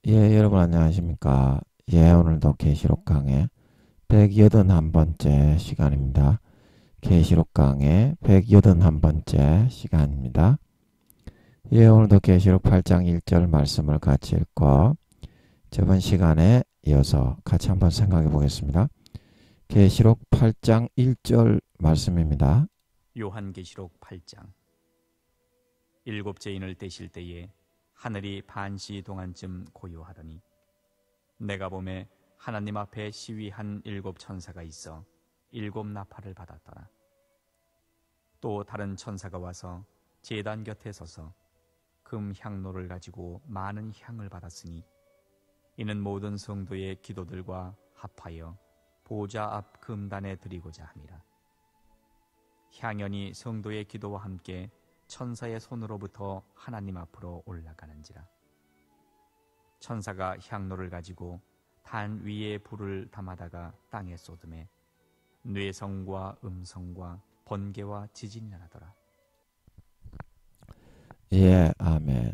예, 여러분 안녕하십니까? 예, 오늘도 계시록 강의 181번째 시간입니다. 계시록 강의 181번째 시간입니다. 예, 오늘도 계시록 8장 1절 말씀을 같이 읽고 저번 시간에 이어서 같이 한번 생각해 보겠습니다. 계시록 8장 1절 말씀입니다. 요한계시록 8장. 일곱째 인을 떼실 때에 하늘이 반시 동안쯤 고요하더니 내가 보매 하나님 앞에 시위한 일곱 천사가 있어 일곱 나팔을 받았더라. 또 다른 천사가 와서 제단 곁에 서서 금 향로를 가지고 많은 향을 받았으니 이는 모든 성도의 기도들과 합하여 보좌 앞 금단에 드리고자 함이라. 향연이 성도의 기도와 함께 천사의 손으로부터 하나님 앞으로 올라가는지라. 천사가 향로를 가지고 단 위에 불을 담아다가 땅에 쏟음에 뇌성과 음성과 번개와 지진이 나더라. 예, 아멘.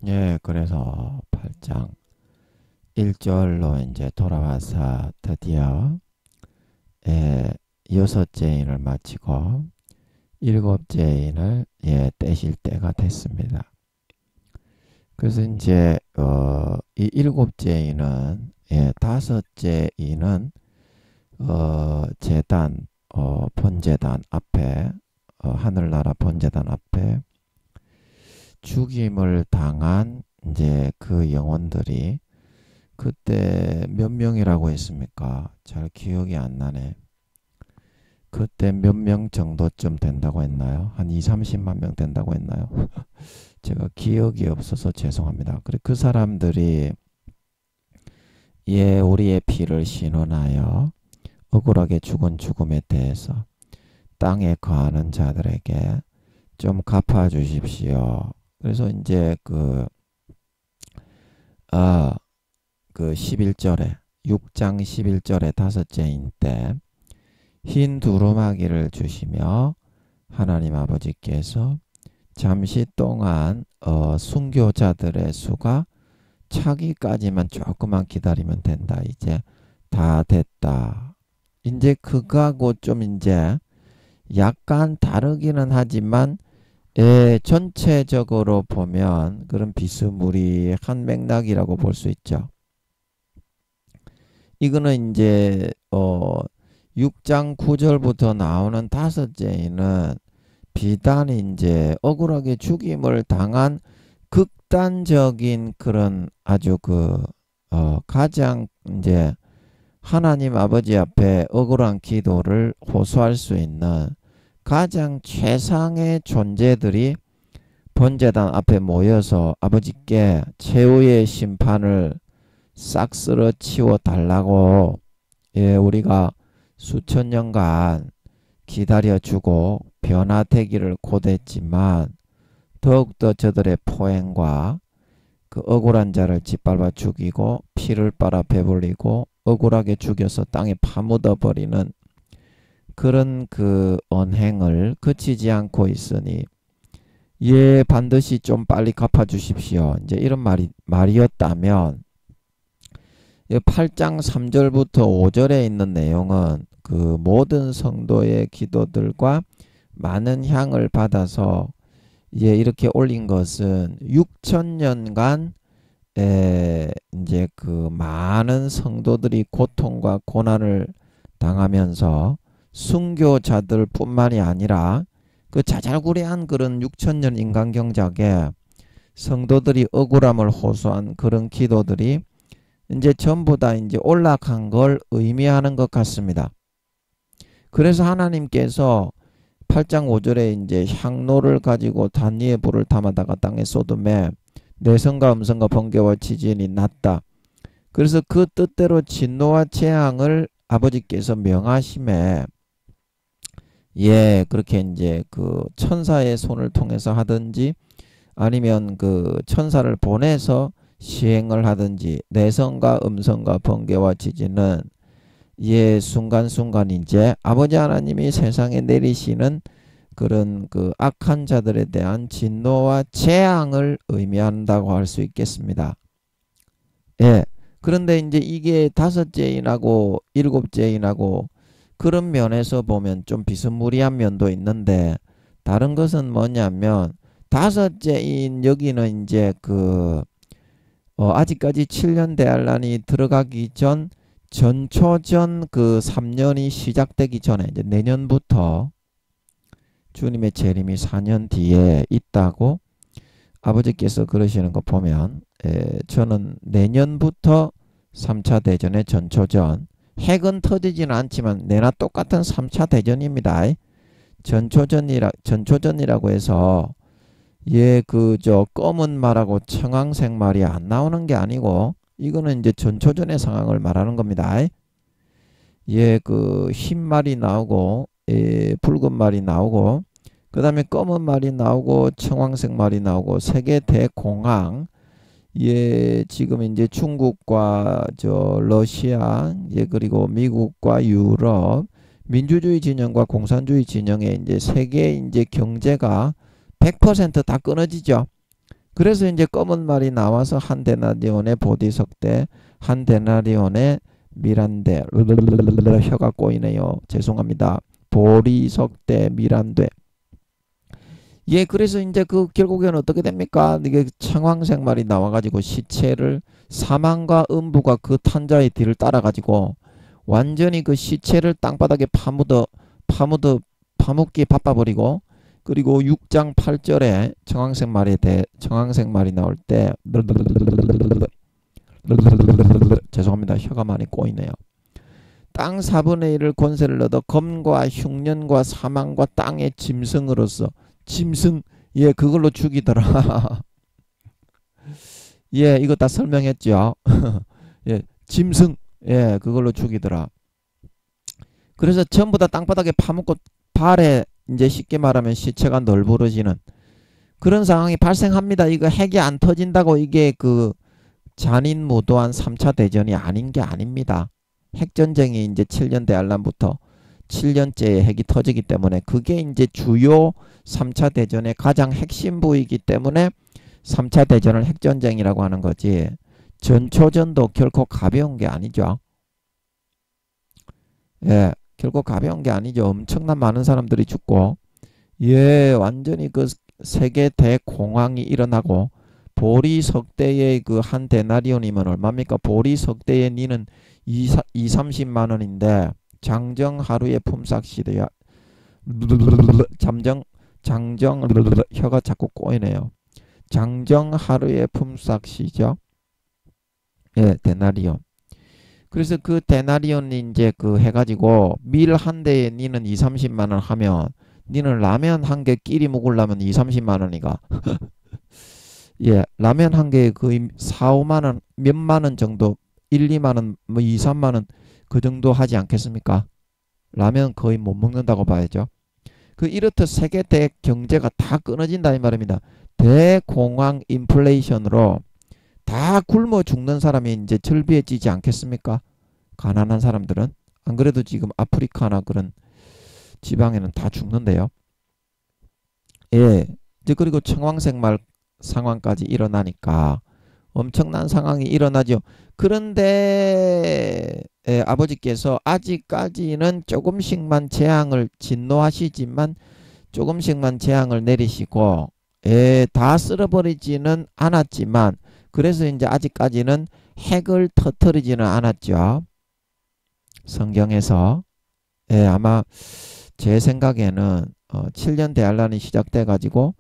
예, 그래서 8장 1절로 이제 돌아와서 드디어 여섯째 인을 마치고 일곱째 인을 떼실 때가 됐습니다. 그래서 이제 이 일곱째 인은 다섯째 인은 제단 번제단 앞에 하늘나라 번제단 앞에 죽임을 당한 이제 그 영혼들이 그때 몇 명이라고 했습니까? 잘 기억이 안 나네. 그때 몇 명 정도쯤 된다고 했나요? 한 2, 30만 명 된다고 했나요? 제가 기억이 없어서 죄송합니다. 그래 그 사람들이 우리의 피를 신원하여 억울하게 죽은 죽음에 대해서 땅에 거하는 자들에게 좀 갚아 주십시오. 그래서 이제 그 11절에 6장 11절에 다섯째인 때 흰 두루마기를 주시며 하나님 아버지께서 잠시 동안 순교자들의 수가 차기까지만 조금만 기다리면 된다. 이제 다 됐다. 이제 그거하고 좀 이제 약간 다르기는 하지만 전체적으로 보면 그런 비스무리한 맥락이라고 볼 수 있죠. 이거는 이제 6장 9절부터 나오는 다섯째는 비단 이제 억울하게 죽임을 당한 극단적인 그런 아주 가장 이제 하나님 아버지 앞에 억울한 기도를 호소할 수 있는 가장 최상의 존재들이 번제단 앞에 모여서 아버지께 최후의 심판을 싹 쓸어 치워 달라고 우리가 수천 년간 기다려주고 변화되기를 고대했지만 더욱더 저들의 포행과 그 억울한 자를 짓밟아 죽이고 피를 빨아 배불리고 억울하게 죽여서 땅에 파묻어 버리는 그런 그 언행을 그치지 않고 있으니 반드시 좀 빨리 갚아 주십시오. 이제 이런 말이었다면 8장 3절부터 5절에 있는 내용은 그 모든 성도의 기도들과 많은 향을 받아서 이렇게 올린 것은 6천년간 이제 그 많은 성도들이 고통과 고난을 당하면서 순교자들 뿐만이 아니라 그 자잘구레한 그런 6천년 인간 경작에 성도들이 억울함을 호소한 그런 기도들이 이제 전부 다 이제 올라간 걸 의미하는 것 같습니다. 그래서 하나님께서 8장 5절에 이제 향로를 가지고 단 위에 불을 담아다가 땅에 쏟음에 내성과 음성과 번개와 지진이 났다. 그래서 그 뜻대로 진노와 재앙을 아버지께서 명하심에 그렇게 이제 그 천사의 손을 통해서 하든지 아니면 그 천사를 보내서 시행을 하든지 내성과 음성과 번개와 지진은 순간순간 이제 아버지 하나님이 세상에 내리시는 그런 그 악한 자들에 대한 진노와 재앙을 의미한다고 할 수 있겠습니다. 예. 그런데 이제 이게 다섯째 인하고 일곱째 인하고 그런 면에서 보면 좀 비스무리한 면도 있는데 다른 것은 뭐냐면 다섯째 인 여기는 이제 아직까지 7년 대환란이 들어가기 전 전초전 그 3년이 시작되기 전에 이제 내년부터 주님의 재림이 4년 뒤에 있다고 아버지께서 그러시는 거 보면 저는 내년부터 3차 대전의 전초전 핵은 터지지는 않지만 내나 똑같은 3차 대전입니다. 전초전이라고 해서 검은 말하고 청황색 말이 안 나오는 게 아니고 이거는 이제 전초전의 상황을 말하는 겁니다. 흰 말이 나오고 붉은 말이 나오고 그 다음에 검은 말이 나오고 청황색 말이 나오고 세계 대공황 지금 이제 중국과 러시아 그리고 미국과 유럽 민주주의 진영과 공산주의 진영의 이제 세계 이제 경제가 100%다 끊어지죠. 그래서 이제 검은 말이 나와서 한 데나리온의 보디석대, 한 데나리온의 미란데, 혀가 꼬이네요. 죄송합니다. 보리석대, 미란데. 그래서 이제 결국에는 어떻게 됩니까? 이게 청황색 말이 나와가지고 시체를 사망과 음부가 그 탄자의 뒤를 따라가지고 완전히 그 시체를 땅바닥에 파묻기 바빠버리고 그리고 6장 8절에 청황색 말이 나올 때 죄송합니다. 혀가 많이 꼬이네요. 땅 4분의 1을 권세를 얻어 검과 흉년과 사망과 땅의 짐승으로서 짐승 그걸로 죽이더라. 이거 다 설명했죠. 짐승 그걸로 죽이더라. 그래서 전부 다 땅바닥에 파묻고 발에 이제 쉽게 말하면 시체가 널브러지는 그런 상황이 발생합니다. 이거 핵이 안 터진다고 이게 잔인무도한 3차 대전이 아닌 게 아닙니다. 핵전쟁이 이제 7년 대환란부터 7년째에 핵이 터지기 때문에 그게 이제 주요 3차 대전의 가장 핵심 부위이기 때문에 3차 대전을 핵전쟁이라고 하는 거지 전초전도 결코 가벼운 게 아니죠. 결코 가벼운 게 아니죠. 엄청난 많은 사람들이 죽고 완전히 세계 대공황이 일어나고 보리석대의 한 데나리온이면 얼마입니까? 보리석대의 니는 30만 원인데 장정 하루의 품삯시대야. 장정 혀가 자꾸 꼬이네요. 장정 하루의 품삯이죠. 데나리온. 그래서 그 데나리온이 이제 해가지고 밀 한 대에 니는 30만 원 하면 니는 라면 한 개 끼리 먹으려면 30만 원이가 라면 한 개에 거의 4, 5만 원 몇만 원 정도 1, 2만 원 뭐 2, 3만 원 그 정도 하지 않겠습니까? 라면 거의 못 먹는다고 봐야죠. 이렇듯 세계 대경제가 다 끊어진다 이 말입니다. 대공황 인플레이션으로 다 굶어 죽는 사람이 이제 절비해지지 않겠습니까? 가난한 사람들은 안 그래도 지금 아프리카나 그런 지방에는 다 죽는데요. 이제 그리고 청황색 말 상황까지 일어나니까 엄청난 상황이 일어나죠. 그런데 아버지께서 아직까지는 조금씩만 재앙을 진노하시지만 조금씩만 재앙을 내리시고 다 쓸어버리지는 않았지만 그래서 이제 아직까지는 핵을 터뜨리지는 않았죠. 성경에서 아마 제 생각에는 7년 대환란이 시작돼 가지고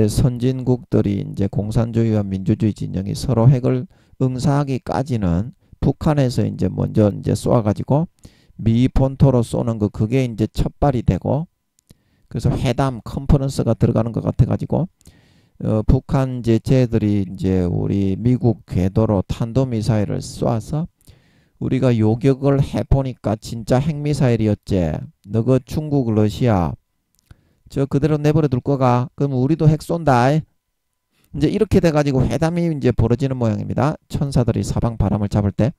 선진국들이 이제 공산주의와 민주주의 진영이 서로 핵을 응사하기까지는 북한에서 이제 먼저 이제 쏘아가지고 미 본토로 쏘는 그게 이제 첫발이 되고 그래서 회담 컨퍼런스가 들어가는 것 같아가지고 북한 이제 쟤들이 이제 우리 미국 궤도로 탄도미사일을 쏘아서 우리가 요격을 해보니까 진짜 핵미사일이었지. 너그 중국 러시아 저 그대로 내버려 둘 거가 그럼 우리도 핵 쏜다. 이제 이렇게 돼가지고 회담이 이제 벌어지는 모양입니다. 천사들이 사방 바람을 잡을 때.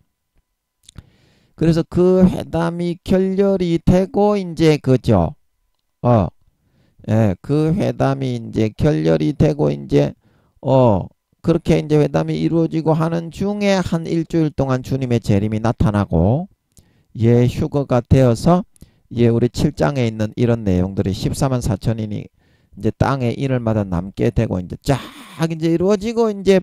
그래서 그 회담이 결렬이 되고 이제 그죠. 그 회담이 이제 결렬이 되고 이제 그렇게 이제 회담이 이루어지고 하는 중에 한 일주일 동안 주님의 재림이 나타나고 예 휴거가 되어서 예 우리 7장에 있는 이런 내용들이 14만 4천인이 이제 땅에 이늘마다 남게 되고 이제 쫙 이제 이루어지고 이제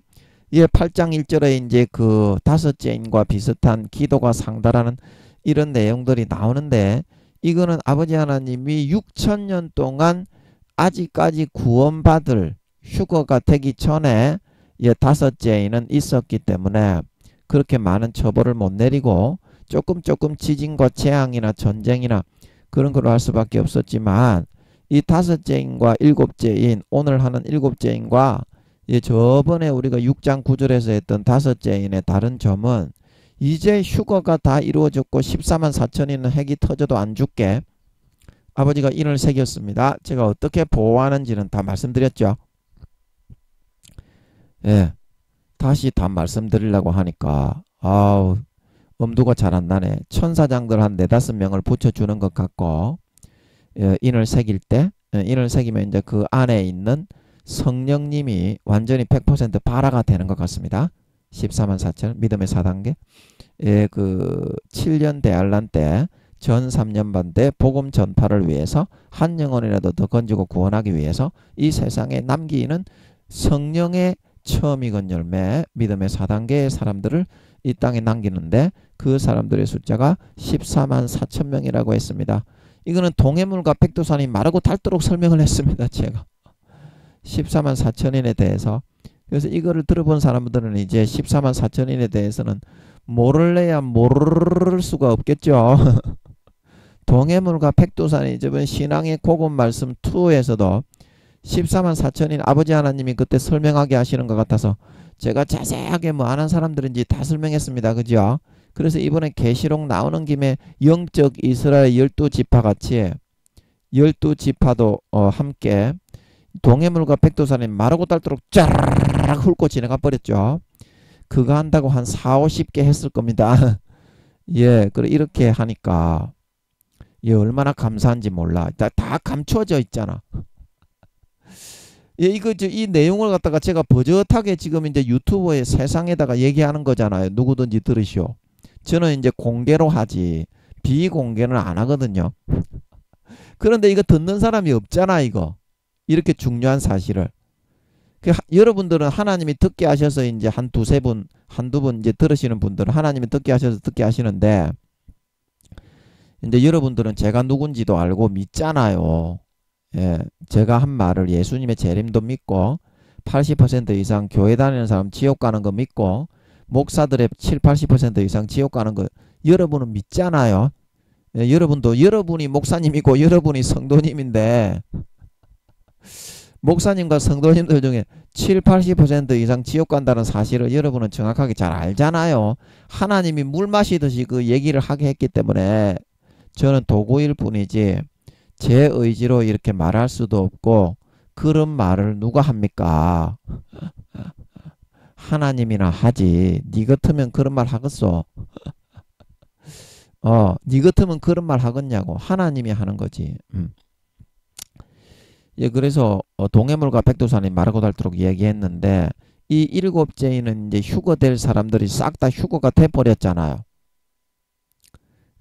예 8장 1절에 이제 그 다섯째 인과 비슷한 기도가 상달하는 이런 내용들이 나오는데 이거는 아버지 하나님이 6천년 동안 아직까지 구원받을 휴거가 되기 전에 예 다섯째 인은 있었기 때문에 그렇게 많은 처벌을 못 내리고 조금 지진과 재앙이나 전쟁이나 그런 걸 할 수밖에 없었지만 이 다섯째 인과 일곱째 인 오늘 하는 일곱째 인과 예, 저번에 우리가 6장 9절에서 했던 다섯째 인의 다른 점은 이제 휴거가 다 이루어졌고 14만 4천인은 핵이 터져도 안 죽게 아버지가 인을 새겼습니다. 제가 어떻게 보호하는지는 다 말씀드렸죠. 예, 다시 다 말씀드리려고 하니까 아우 엄두가 잘 안 나네. 천사장들 한 4-5명을 붙여주는 것 같고 예, 인을 새길 때 인을 새기면 이제 그 안에 있는 성령님이 완전히 100% 발화가 되는 것 같습니다. 14만 4천 믿음의 4단계 예, 그 7년 대환란 때 전 3년 반 때 복음 전파를 위해서 한 영혼이라도 더 건지고 구원하기 위해서 이 세상에 남기는 성령의 처음 익은 열매 믿음의 4단계의 사람들을 이 땅에 남기는데 그 사람들의 숫자가 14만 4천 명이라고 했습니다. 이거는 동해물과 백두산이 마르고 닳도록 설명을 했습니다. 제가 14만 4천인에 대해서 그래서 이거를 들어본 사람들은 이제 14만 4천인에 대해서는 모를래야 모를 수가 없겠죠. 동해물과 백두산이 저번 신앙의 복음 말씀 2에서도 14만 4천인 아버지 하나님이 그때 설명하게 하시는 것 같아서 제가 자세하게 뭐 아는 사람들인지 다 설명했습니다. 그죠? 그래서 이번에 계시록 나오는 김에 영적 이스라엘 12지파 같이 12지파도 함께 동해물과 백두산이 마르고 닳도록 쫙 훑고 지나가 버렸죠. 그거 한다고 한 40-50개 했을 겁니다. 예, 그래 이렇게 하니까 예, 얼마나 감사한지 몰라. 다 감춰져 있잖아. 예, 이 내용을 갖다가 제가 버젓하게 지금 이제 유튜브에 세상에다가 얘기하는 거잖아요. 누구든지 들으시오. 저는 이제 공개로 하지 비공개는 안 하거든요. 그런데 이거 듣는 사람이 없잖아. 이거 이렇게 중요한 사실을 여러분들은 하나님이 듣게 하셔서 이제 한 두세 분 한두 분 이제 들으시는 분들은 하나님이 듣게 하셔서 듣게 하시는데 이제 여러분들은 제가 누군지도 알고 믿잖아요. 예, 제가 한 말을 예수님의 재림도 믿고 80% 이상 교회 다니는 사람 지옥 가는 거 믿고 목사들의 7-80% 이상 지옥 가는 거 여러분은 믿잖아요. 예, 여러분이 목사님이고 여러분이 성도님인데 목사님과 성도님들 중에 7-80% 이상 지옥 간다는 사실을 여러분은 정확하게 잘 알잖아요. 하나님이 물 마시듯이 그 얘기를 하게 했기 때문에 저는 도구일 뿐이지 제 의지로 이렇게 말할 수도 없고 그런 말을 누가 합니까? 하나님이나 하지. 니 같으면 그런 말 하겠어? 니 같으면 그런 말 하겠냐고. 하나님이 하는 거지. 예, 그래서 동해물과 백두산이 마르고 닳도록 얘기했는데 이 일곱째에는 이제 휴거될 사람들이 싹 다 휴거가 돼버렸잖아요.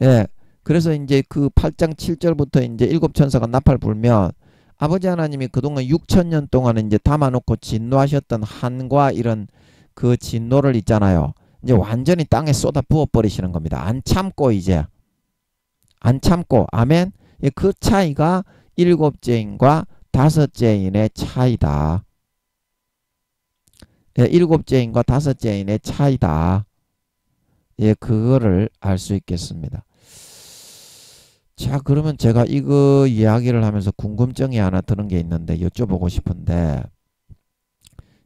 예, 그래서 이제 그 8장 7절부터 이제 일곱 천사가 나팔 불면 아버지 하나님이 그동안 6천년 동안 이제 담아놓고 진노하셨던 한과 이런 그 진노를 있잖아요. 이제 완전히 땅에 쏟아 부어 버리시는 겁니다. 안 참고 이제 안 참고 아멘. 예, 그 차이가 일곱째인과 다섯째인의 차이다. 예, 일곱째인과 다섯째인의 차이다. 예, 그거를 알 수 있겠습니다. 자, 그러면 제가 이거 이야기를 하면서 궁금증이 하나 드는 게 있는데 여쭤보고 싶은데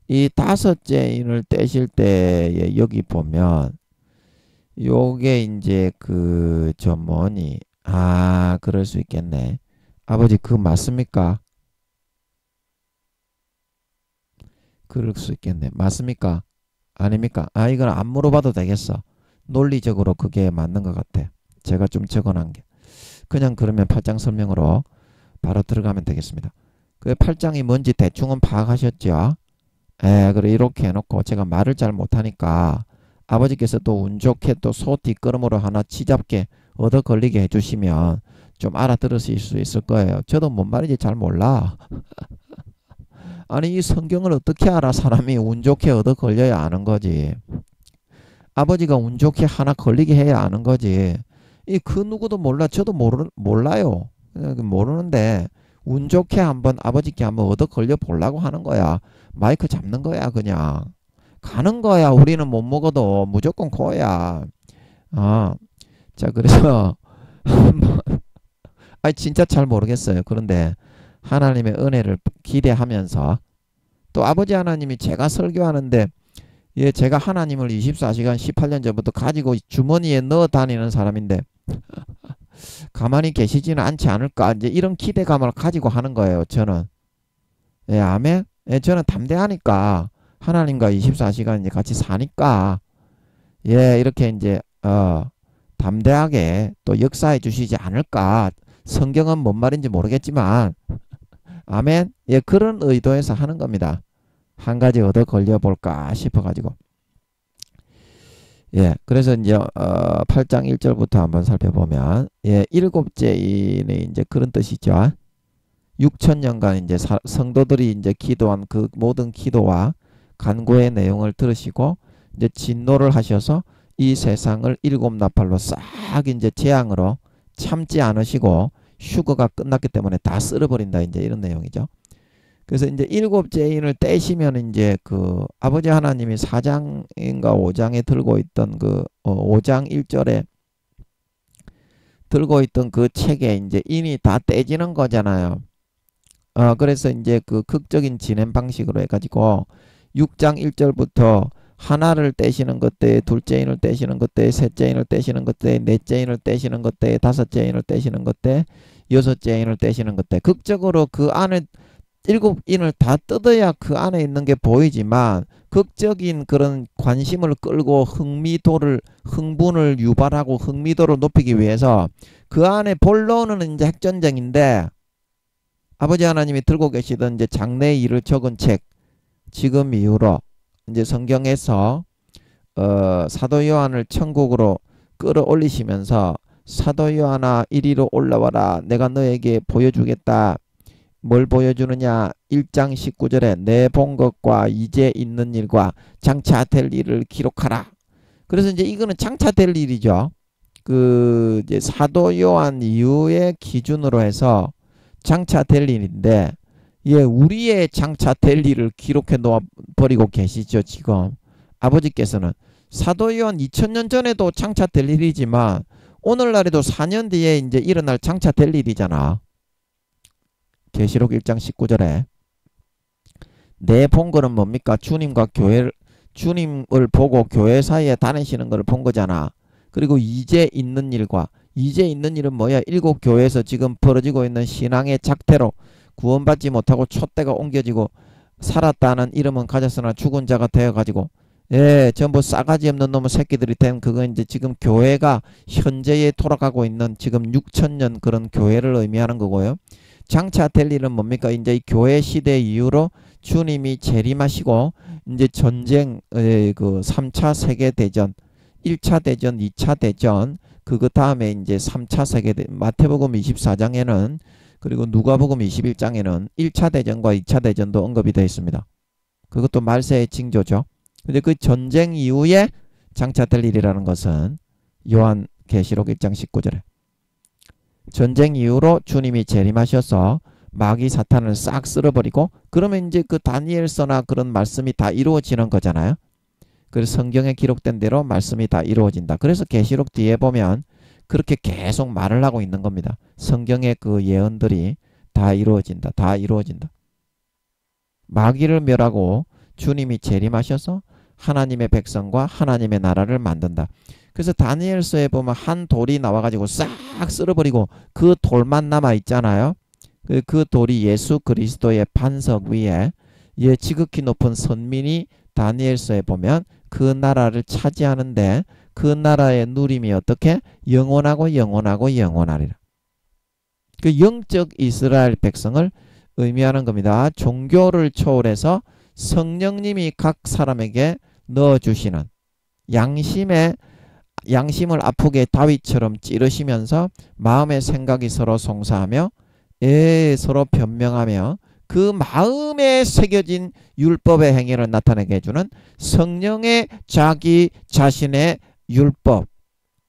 이 다섯째인을 떼실 때에 여기 보면 요게 이제 그 저 뭐니 그럴 수 있겠네. 아버지 그거 맞습니까? 그럴 수 있겠네. 맞습니까? 아닙니까? 이건 안 물어봐도 되겠어. 논리적으로 그게 맞는 것 같아. 제가 좀 적어놓은 게. 그냥 그러면 8장 설명으로 바로 들어가면 되겠습니다. 그 8장이 뭔지 대충은 파악하셨죠? 그래 이렇게 해놓고 제가 말을 잘 못하니까 아버지께서 또 운 좋게 또 소 뒷걸음으로 하나 치잡게 얻어 걸리게 해주시면 좀 알아들으실 수 있을 거예요. 저도 뭔 말인지 잘 몰라. 아니 이 성경을 어떻게 알아? 사람이 운 좋게 얻어 걸려야 아는 거지. 아버지가 운 좋게 하나 걸리게 해야 아는 거지. 이 그 누구도 몰라. 저도 몰라요. 모르는데 운 좋게 한번 아버지께 한번 얻어 걸려 보려고 하는 거야. 마이크 잡는 거야 그냥. 가는 거야. 우리는 못 먹어도 무조건 고야. 자 그래서 아니 진짜 잘 모르겠어요. 그런데 하나님의 은혜를 기대하면서 또 아버지 하나님이 제가 설교하는데 제가 하나님을 24시간 18년 전부터 가지고 주머니에 넣어 다니는 사람인데 가만히 계시지는 않지 않을까 이제 이런 기대감을 가지고 하는 거예요. 저는 아멘. 저는 담대하니까 하나님과 24시간 이제 같이 사니까 이렇게 이제 담대하게 또 역사해 주시지 않을까. 성경은 뭔 말인지 모르겠지만 아멘. 그런 의도에서 하는 겁니다. 한 가지 얻어 걸려 볼까 싶어 가지고 그래서 이제 8장 1절부터 한번 살펴보면 일곱째 인이 이제 그런 뜻이죠. 6천년간 이제 성도들이 이제 기도한 그 모든 기도와 간구의 내용을 들으시고 이제 진노를 하셔서 이 세상을 일곱 나팔로 싹 이제 재앙으로 참지 않으시고 휴거가 끝났기 때문에 다 쓸어버린다 이제 이런 내용이죠. 그래서 이제 일곱째 인을 떼시면 이제 그 아버지 하나님이 4장인가 5장에 들고 있던 그 5장 1절에 들고 있던 그 책에 이제 인이 다 떼지는 거잖아요. 그래서 이제 그 극적인 진행 방식으로 해가지고 6장 1절부터 하나를 떼시는 것때, 둘째 인을 떼시는 것때, 셋째 인을 떼시는 것때, 넷째 인을 떼시는 것때, 다섯째 인을 떼시는 것때, 여섯째 인을 떼시는 것때, 극적으로 그 안에 일곱 인을 다 뜯어야 그 안에 있는 게 보이지만 극적인 그런 관심을 끌고 흥분을 유발하고 흥미도를 높이기 위해서 그 안에 본론은 이제 핵전쟁인데 아버지 하나님이 들고 계시던 이제 장래의 일을 적은 책 지금 이후로 이제 성경에서 사도 요한을 천국으로 끌어올리시면서 사도 요한아 이리로 올라와라 내가 너에게 보여주겠다. 뭘 보여주느냐 1장 19절에 내 본 것과 이제 있는 일과 장차 될 일을 기록하라. 그래서 이제 이거는 장차 될 일이죠. 그 이제 사도 요한 이후의 기준으로 해서 장차 될 일인데 우리의 장차 될 일을 기록해 놓아 버리고 계시죠. 지금 아버지께서는 사도 요한 2000년 전에도 장차 될 일이지만 오늘날에도 4년 뒤에 이제 일어날 장차 될 일이잖아. 계시록 1장 19절에 내 본 거는 뭡니까? 주님과 주님을 보고 교회 사이에 다니시는 걸 본 거잖아. 그리고 이제 있는 일과 이제 있는 일은 뭐야? 일곱 교회에서 지금 벌어지고 있는 신앙의 작태로 구원받지 못하고 촛대가 옮겨지고 살았다는 이름은 가졌으나 죽은 자가 되어가지고 전부 싸가지 없는 놈의 새끼들이 된 그거 이제 지금 교회가 현재에 돌아가고 있는 지금 6천년 그런 교회를 의미하는 거고요. 장차 될 일은 뭡니까? 이제 이 교회 시대 이후로 주님이 재림하시고 이제 전쟁 그 3차 세계대전 1차 대전 2차 대전 그거 다음에 이제 3차 세계대전 마태복음 24장에는 그리고 누가복음 21장에는 1차 대전과 2차 대전도 언급이 되어 있습니다. 그것도 말세의 징조죠. 근데 그 전쟁 이후에 장차 될 일이라는 것은 요한 계시록 1장 19절에 전쟁 이후로 주님이 재림하셔서 마귀 사탄을 싹 쓸어버리고 그러면 이제 그 다니엘서나 그런 말씀이 다 이루어지는 거잖아요. 그래서 성경에 기록된 대로 말씀이 다 이루어진다. 그래서 계시록 뒤에 보면 그렇게 계속 말을 하고 있는 겁니다. 성경의 그 예언들이 다 이루어진다. 다 이루어진다. 마귀를 멸하고 주님이 재림하셔서 하나님의 백성과 하나님의 나라를 만든다. 그래서 다니엘서에 보면 한 돌이 나와가지고 싹 쓸어버리고 그 돌만 남아있잖아요. 그 돌이 예수 그리스도의 반석 위에 지극히 높은 선민이 다니엘서에 보면 그 나라를 차지하는데 그 나라의 누림이 어떻게? 영원하고 영원하고 영원하리라. 그 영적 이스라엘 백성을 의미하는 겁니다. 종교를 초월해서 성령님이 각 사람에게 넣어주시는 양심을 아프게 다윗처럼 찌르시면서 마음의 생각이 서로 송사하며 서로 변명하며 그 마음에 새겨진 율법의 행위를 나타내게 해주는 성령의 자기 자신의 율법,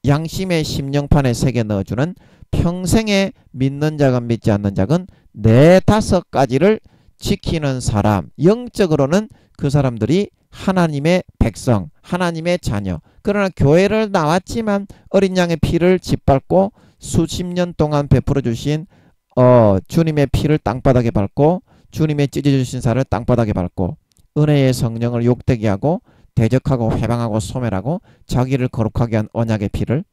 양심의 심령판에 새겨 넣어주는 평생에 믿는 자건 믿지 않는 자건 4-5가지를 지키는 사람, 영적으로는 그 사람들이 하나님의 백성, 하나님의 자녀. 그러나 교회를 나왔지만 어린 양의 피를 짓밟고 수십 년 동안 베풀어 주신 주님의 피를 땅바닥에 밟고 주님의 찢어주신 살을 땅바닥에 밟고 은혜의 성령을 욕되게 하고 대적하고 회방하고 소멸하고 자기를 거룩하게 한 언약의 피를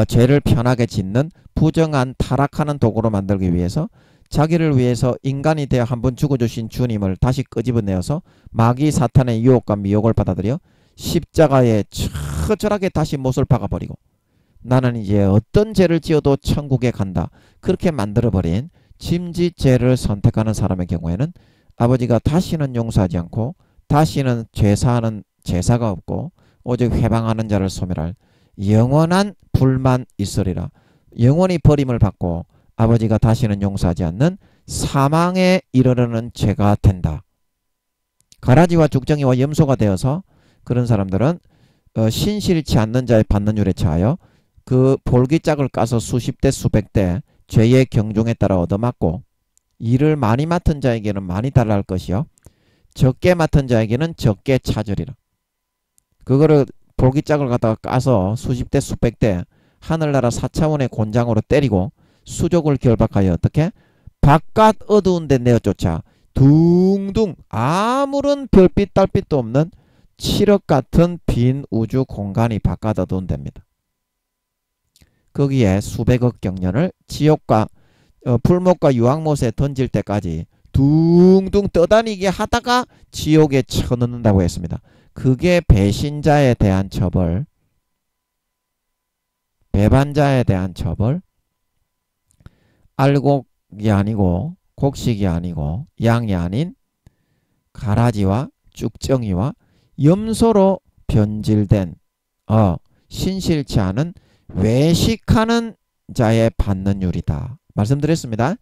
죄를 편하게 짓는 부정한 타락하는 도구로 만들기 위해서 자기를 위해서 인간이 되어 한번 죽어주신 주님을 다시 끄집어내어서 마귀 사탄의 유혹과 미혹을 받아들여 십자가에 처절하게 다시 못을 박아버리고 나는 이제 어떤 죄를 지어도 천국에 간다. 그렇게 만들어버린 짐짓죄를 선택하는 사람의 경우에는 아버지가 다시는 용서하지 않고 다시는 죄사하는 제사가 없고 오직 회방하는 자를 소멸할 영원한 불만 있으리라. 영원히 버림을 받고 아버지가 다시는 용서하지 않는 사망에 이르르는 죄가 된다. 가라지와 죽정이와 염소가 되어서 그런 사람들은 신실치 않는 자의 받는 율에 처하여 그 볼기짝을 까서 수십 대 수백 대 죄의 경중에 따라 얻어맞고 일을 많이 맡은 자에게는 많이 달라할 것이요 적게 맡은 자에게는 적게 찾으리라. 그거를 볼기짝을 갖다가 까서 수십 대 수백 대 하늘나라 4차원의 곤장으로 때리고 수족을 결박하여 어떻게 바깥 어두운 데 내어쫓아 둥둥 아무런 별빛 달빛도 없는 칠흑 같은 빈 우주 공간이 바깥 어두운 데입니다. 거기에 수백억 경년을 지옥과 불못과 유황못에 던질 때까지 둥둥 떠다니게 하다가 지옥에 쳐넣는다고 했습니다. 그게 배신자에 대한 처벌, 배반자에 대한 처벌, 알곡이 아니고 곡식이 아니고 양이 아닌 가라지와 쭉정이와 염소로 변질된 신실치 않은 외식하는 자의 받는 율이다. 말씀드렸습니다.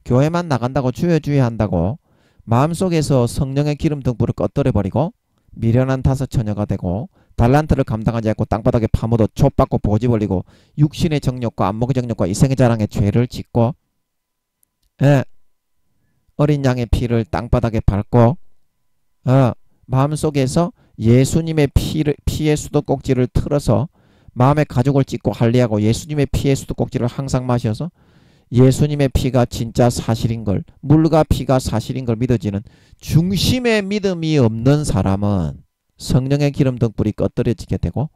교회만 나간다고 주여주여 한다고 마음속에서 성령의 기름 등불을 꺼뜨려버리고 미련한 다섯 처녀가 되고 달란트를 감당하지 않고 땅바닥에 파묻어 족받고 보지 벌리고 육신의 정욕과 안목의 정욕과 이생의 자랑의 죄를 짓고 어린 양의 피를 땅바닥에 밟고 마음속에서 예수님의 피의 수도꼭지를 틀어서 마음의 가죽을 찢고 할례하고 예수님의 피의 수도꼭지를 항상 마셔서 예수님의 피가 진짜 사실인 걸, 물과 피가 사실인 걸 믿어지는 중심의 믿음이 없는 사람은 성령의 기름 등불이 꺼뜨려지게 되고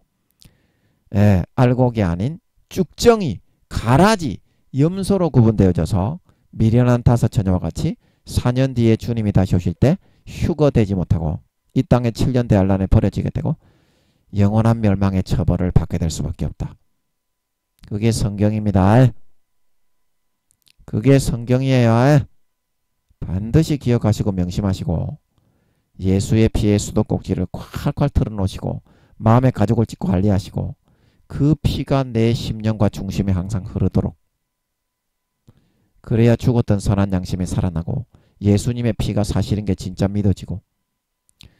알곡이 아닌 쭉정이, 가라지, 염소로 구분되어져서 미련한 다섯 처녀와 같이 4년 뒤에 주님이 다시 오실 때 휴거되지 못하고 이 땅의 7년 대환란에 버려지게 되고 영원한 멸망의 처벌을 받게 될 수밖에 없다. 그게 성경입니다. 그게 성경이에요. 반드시 기억하시고 명심하시고 예수의 피의 수도꼭지를 콸콸 털어놓으시고 마음의 가죽을 찢고 할례하시고 그 피가 내 심령과 중심에 항상 흐르도록 그래야 죽었던 선한 양심이 살아나고 예수님의 피가 사실인 게 진짜 믿어지고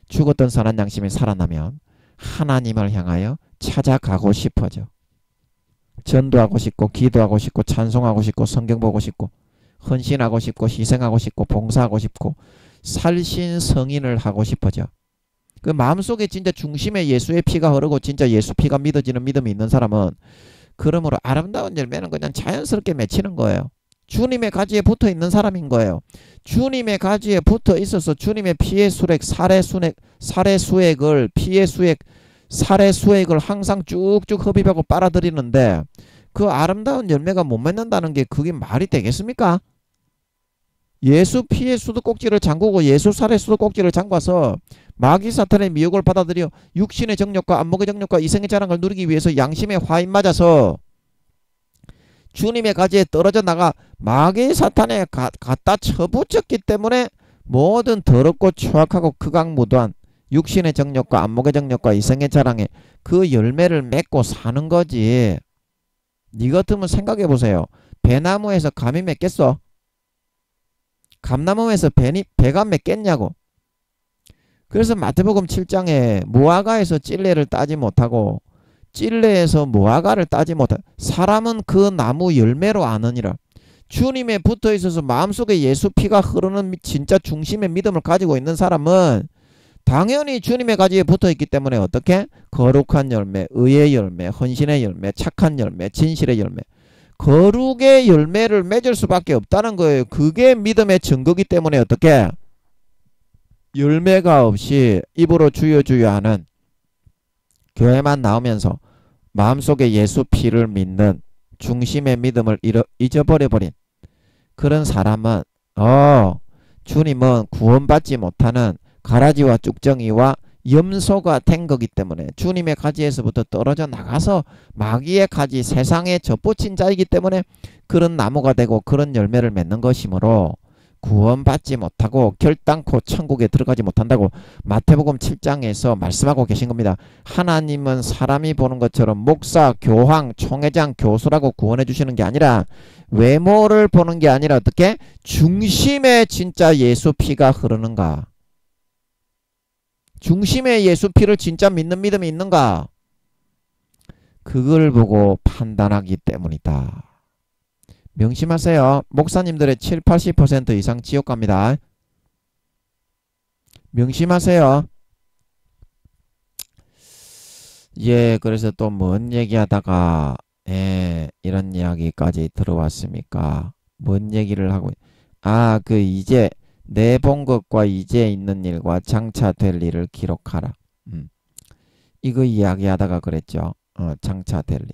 죽었던 선한 양심이 살아나면 하나님을 향하여 찾아가고 싶어져. 전도하고 싶고 기도하고 싶고 찬송하고 싶고 성경 보고 싶고 헌신하고 싶고 희생하고 싶고 봉사하고 싶고 살신 성인을 하고 싶어져. 그 마음속에 진짜 중심에 예수의 피가 흐르고 진짜 예수 피가 믿어지는 믿음이 있는 사람은 그러므로 아름다운 열매는 그냥 자연스럽게 맺히는 거예요. 주님의 가지에 붙어 있는 사람인 거예요. 주님의 가지에 붙어 있어서 주님의 피의 수액, 살의 수액을 피의 수액, 살의 수액을 항상 쭉쭉 흡입하고 빨아들이는데 그 아름다운 열매가 못 맺는다는 게 그게 말이 되겠습니까? 예수 피의 수도꼭지를 잠그고 예수 살의 수도꼭지를 잠가서 마귀 사탄의 미혹을 받아들여 육신의 정욕과 안목의 정욕과 이생의 자랑을 누리기 위해서 양심의 화인 맞아서 주님의 가지에 떨어져 나가 마귀 사탄에 갖다 쳐붙였기 때문에 모든 더럽고 추악하고 극악무도한 육신의 정욕과 안목의 정욕과 이성의 자랑에 그 열매를 맺고 사는 거지. 니 같으면 생각해 보세요. 배나무에서 감이 맺겠어? 감나무에서 배가 맺겠냐고. 그래서 마태복음 7장에 무화과에서 찔레를 따지 못하고 찔레에서 무화과를 따지 못하. 사람은 그 나무 열매로 아느니라. 주님에 붙어 있어서 마음속에 예수 피가 흐르는 진짜 중심의 믿음을 가지고 있는 사람은 당연히 주님의 가지에 붙어 있기 때문에 어떻게? 거룩한 열매, 의의 열매, 헌신의 열매, 착한 열매, 진실의 열매, 거룩의 열매를 맺을 수밖에 없다는 거예요. 그게 믿음의 증거기 때문에 어떻게? 열매가 없이 입으로 주여 주여 하는, 교회만 나오면서 마음속에 예수 피를 믿는 중심의 믿음을 잊어버려버린 그런 사람은 주님은 구원받지 못하는 가라지와 쭉정이와 염소가 된 거기 때문에, 주님의 가지에서부터 떨어져 나가서 마귀의 가지, 세상에 젖붙인 자이기 때문에 그런 나무가 되고 그런 열매를 맺는 것이므로 구원받지 못하고 결단코 천국에 들어가지 못한다고 마태복음 7장에서 말씀하고 계신 겁니다. 하나님은 사람이 보는 것처럼 목사, 교황, 총회장, 교수라고 구원해 주시는 게 아니라, 외모를 보는 게 아니라 어떻게? 중심에 진짜 예수 피가 흐르는가, 중심에 예수 피를 진짜 믿는 믿음이 있는가, 그걸 보고 판단하기 때문이다. 명심하세요. 목사님들의 7, 80% 이상 지옥 갑니다. 명심하세요. 예, 그래서 또 뭔 얘기하다가 이런 이야기까지 들어왔습니까? 뭔 얘기를 하고, 그 이제 내 본 것과 이제 있는 일과 장차 될 일을 기록하라. 이거 이야기하다가 그랬죠. 장차 될 일.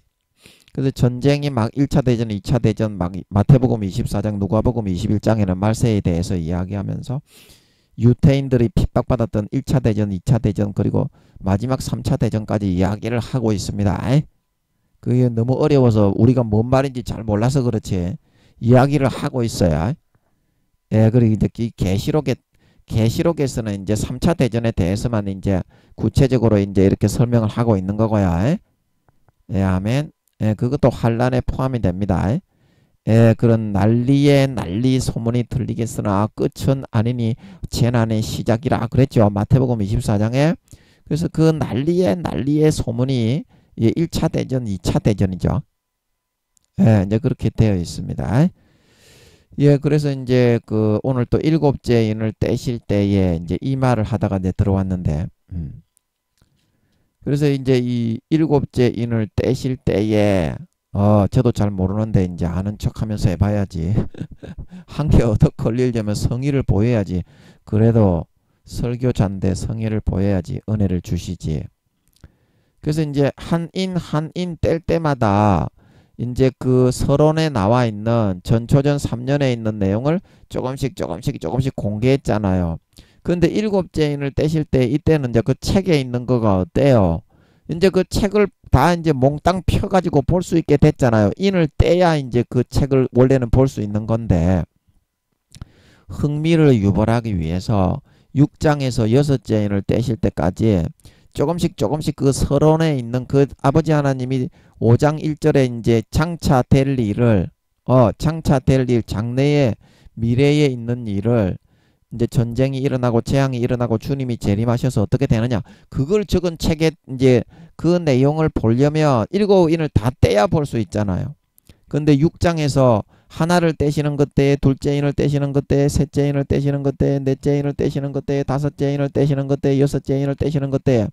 그래서 전쟁이 막 1차 대전, 2차 대전, 막 마태복음 24장, 누가복음 21장에는 말세에 대해서 이야기하면서 유태인들이 핍박받았던 1차 대전, 2차 대전, 그리고 마지막 3차 대전까지 이야기를 하고 있습니다. 그게 너무 어려워서 우리가 뭔 말인지 잘 몰라서 그렇지 이야기를 하고 있어요. 그리고 이제 계시록에서는 이제 3차 대전에 대해서만 이제 구체적으로 이제 이렇게 설명을 하고 있는 거고요. 아멘. 그것도 환란에 포함이 됩니다. 그런 난리에 난리 소문이 들리겠으나 끝은 아니니 재난의 시작이라 그랬죠. 마태복음 24장에. 그래서 그 난리의 소문이 1차 대전, 2차 대전이죠. 이제 그렇게 되어 있습니다. 그래서 이제 오늘 또 일곱째 인을 떼실 때에 이제 이 말을 하다가 이제 들어왔는데, 그래서 이제 이 일곱째 인을 떼실 때에 저도 잘 모르는데 이제 아는 척 하면서 해봐야지. 한 개 얻어 걸리려면 성의를 보여야지. 그래도 설교자인데 성의를 보여야지 은혜를 주시지. 그래서 이제 한 인 뗄 때마다 이제 그 서론에 나와 있는 전초전 3년에 있는 내용을 조금씩 공개했잖아요. 근데 일곱째 인을 떼실 때 이때는 이제 그 책에 있는 거가 어때요? 이제 그 책을 다 이제 몽땅 펴가지고 볼 수 있게 됐잖아요. 인을 떼야 이제 그 책을 원래는 볼 수 있는 건데, 흥미를 유발하기 위해서 6장에서 6째 인을 떼실 때까지 조금씩 그 서론에 있는 그 아버지 하나님이 5장 1절에 이제 장차 될 일을, 장차 될 일, 장래에 미래에 있는 일을, 이제 전쟁이 일어나고 재앙이 일어나고 주님이 재림하셔서 어떻게 되느냐, 그걸 적은 책에 이제 그 내용을 보려면 일곱 인을 다 떼야 볼 수 있잖아요. 근데 6장에서 하나를 떼시는 것때, 둘째 인을 떼시는 것때, 셋째 인을 떼시는 것때, 넷째 인을 떼시는 것때, 다섯째 인을 떼시는 것때, 여섯째 인을 떼시는 것때,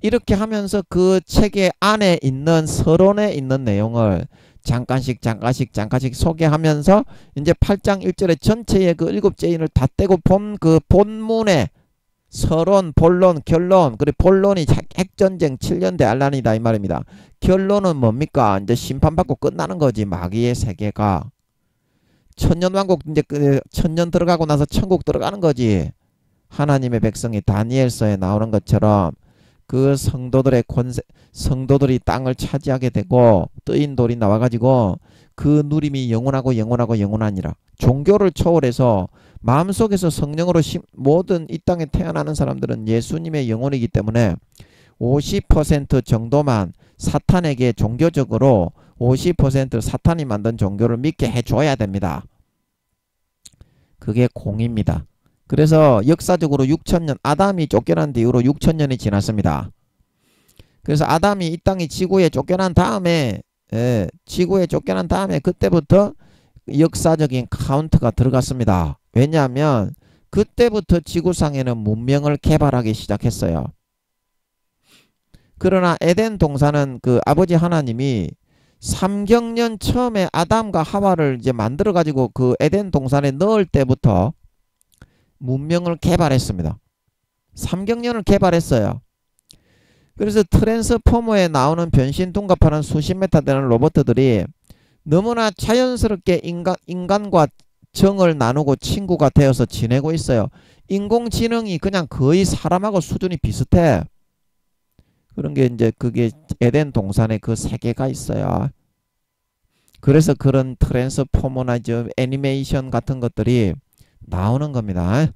이렇게 하면서 그 책의 안에 있는 서론에 있는 내용을 잠깐씩 소개하면서 이제 8장 1절에 전체의 그 일곱째 인을 다 떼고 본 그 본문의 서론, 본론, 결론, 그리고 본론이 핵전쟁 7년 대환란이다 이 말입니다. 결론은 뭡니까? 이제 심판받고 끝나는 거지. 마귀의 세계가 천년왕국, 이제 천년 들어가고 나서 천국 들어가는 거지. 하나님의 백성이 다니엘서에 나오는 것처럼 그 성도들의 성도들이 땅을 차지하게 되고 뜨인 돌이 나와가지고 그 누림이 영원하니라. 종교를 초월해서 마음속에서 성령으로 모든 이 땅에 태어나는 사람들은 예수님의 영혼이기 때문에 50% 정도만 사탄에게 종교적으로 50% 사탄이 만든 종교를 믿게 해줘야 됩니다. 그게 공입니다. 그래서 역사적으로 6천년, 아담이 쫓겨난 뒤로 6천년이 지났습니다. 그래서 아담이 이 땅이 지구에 쫓겨난 다음에 그때부터 역사적인 카운트가 들어갔습니다. 왜냐하면 그때부터 지구상에는 문명을 개발하기 시작했어요. 그러나 에덴 동산은 그 아버지 하나님이 삼경년 처음에 아담과 하와를 이제 만들어 가지고 그 에덴 동산에 넣을 때부터 문명을 개발했습니다. 삼경년을 개발했어요. 그래서 트랜스포머에 나오는 변신 둔갑하는 수십 메타 되는 로봇들이 너무나 자연스럽게 인간과 정을 나누고 친구가 되어서 지내고 있어요. 인공지능이 그냥 거의 사람하고 수준이 비슷해. 그런 게 이제 그게 에덴 동산에 그 세계가 있어요. 그래서 그런 트랜스포머나 애니메이션 같은 것들이 나오는 겁니다.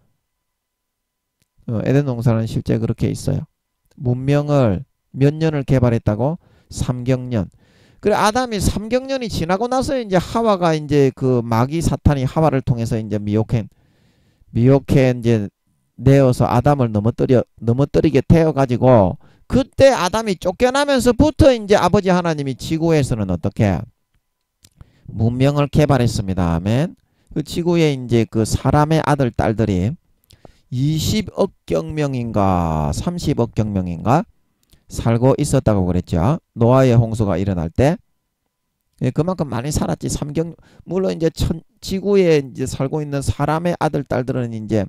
에덴 동산은 실제 그렇게 있어요. 문명을 몇 년을 개발했다고? 3경년. 그래 아담이 3경년이 지나고 나서 이제 하와가 이제 그 마귀 사탄이 하와를 통해서 이제 미혹해 이제 내어서 아담을 넘어뜨리게 되어 가지고 그때 아담이 쫓겨나면서부터 이제 아버지 하나님이 지구에서는 어떻게 문명을 개발했습니다. 아멘. 그 지구에 이제 그 사람의 아들 딸들이 20억 경명인가 30억 경명인가 살고 있었다고 그랬죠. 노아의 홍수가 일어날 때. 예, 그만큼 많이 살았지. 물론 이제 지구에 이제 살고 있는 사람의 아들 딸들은 이제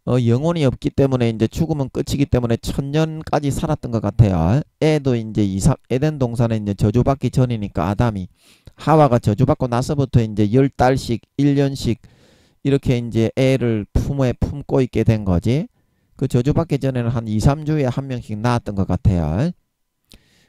영혼이 없기 때문에 이제 죽으면 끝이기 때문에 1000년까지 살았던 것 같아요. 애도 이제 에덴 동산에 이제 저주받기 전이니까 아담이 하와가 저주받고 나서부터 이제 10달씩 1년씩 이렇게 이제 애를 품에 품고 있게 된 거지. 그 저주받기 전에는 한 2, 3주에 한 명씩 낳았던 것 같아요.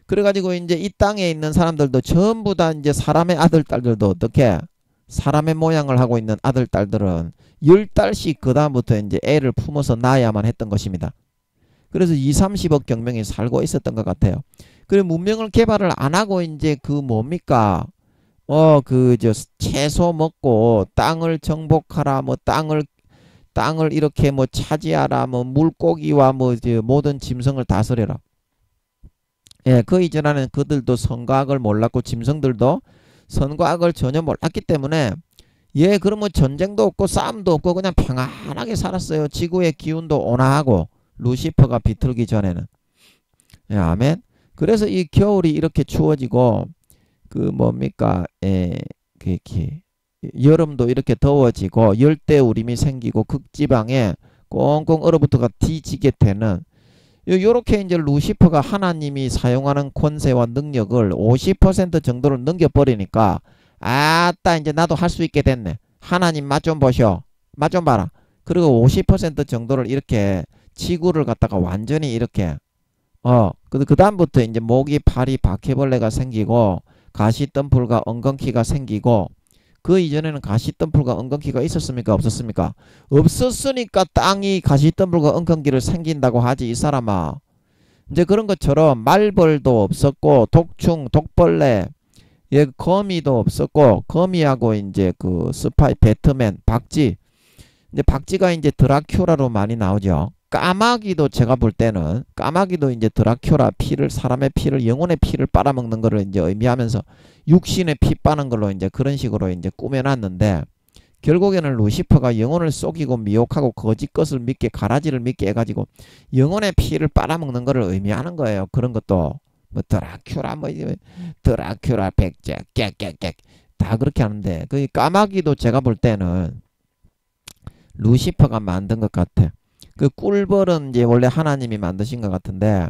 그래가지고 이제 이 땅에 있는 사람들도 전부 다 이제 사람의 아들 딸들도 어떻게 사람의 모양을 하고 있는 아들 딸들은 10달씩 그 다음부터 이제 애를 품어서 낳아야만 했던 것입니다. 그래서 2, 30억 경명이 살고 있었던 것 같아요. 그리고 문명을 개발을 안 하고 이제 그 뭡니까? 채소 먹고 땅을 정복하라, 뭐 땅을 이렇게 뭐 차지하라, 뭐 물고기와 뭐 모든 짐승을 다스려라. 예, 그 이전에는 그들도 선과학을 몰랐고 짐승들도 선과학을 전혀 몰랐기 때문에 그러면 전쟁도 없고 싸움도 없고 그냥 평안하게 살았어요. 지구의 기운도 온화하고 루시퍼가 비틀기 전에는. 예, 아멘. 그래서 이 겨울이 이렇게 추워지고 여름도 이렇게 더워지고 열대우림이 생기고 극지방에 꽁꽁 얼어붙어가 뒤지게 되는 요렇게 이제 루시퍼가 하나님이 사용하는 권세와 능력을 50% 정도를 넘겨버리니까 아따 이제 나도 할 수 있게 됐네. 하나님 맛 좀 보셔. 맛 좀 봐라. 그리고 50% 정도를 이렇게 지구를 갖다가 완전히 이렇게 그 다음부터 이제 모기, 파리, 바퀴벌레가 생기고 가시덤불과 엉겅퀴가 생기고 그 이전에는 가시덤불과 엉겅퀴가 있었습니까? 없었습니까? 없었으니까 땅이 가시덤불과 엉겅퀴를 생긴다고 하지 이 사람아. 이제 그런 것처럼 말벌도 없었고 독충, 독벌레, 거미도 없었고 거미하고 이제 그 스파이, 배트맨, 박쥐. 이제 박쥐가 이제 드라큘라로 많이 나오죠. 까마귀도 제가 볼 때는 까마귀도 이제 드라큘라 사람의 피를 영혼의 피를 빨아먹는 거를 이제 의미하면서 육신의 피 빠는 걸로 이제 그런 식으로 이제 꾸며놨는데 결국에는 루시퍼가 영혼을 속이고 미혹하고 거짓 것을 믿게 가라지를 믿게 해가지고 영혼의 피를 빨아먹는 거를 의미하는 거예요. 그런 것도 뭐 드라큘라 백제 깨깨깨 다 그렇게 하는데 그 까마귀도 제가 볼 때는 루시퍼가 만든 것 같아. 그 꿀벌은 이제 원래 하나님이 만드신 것 같은데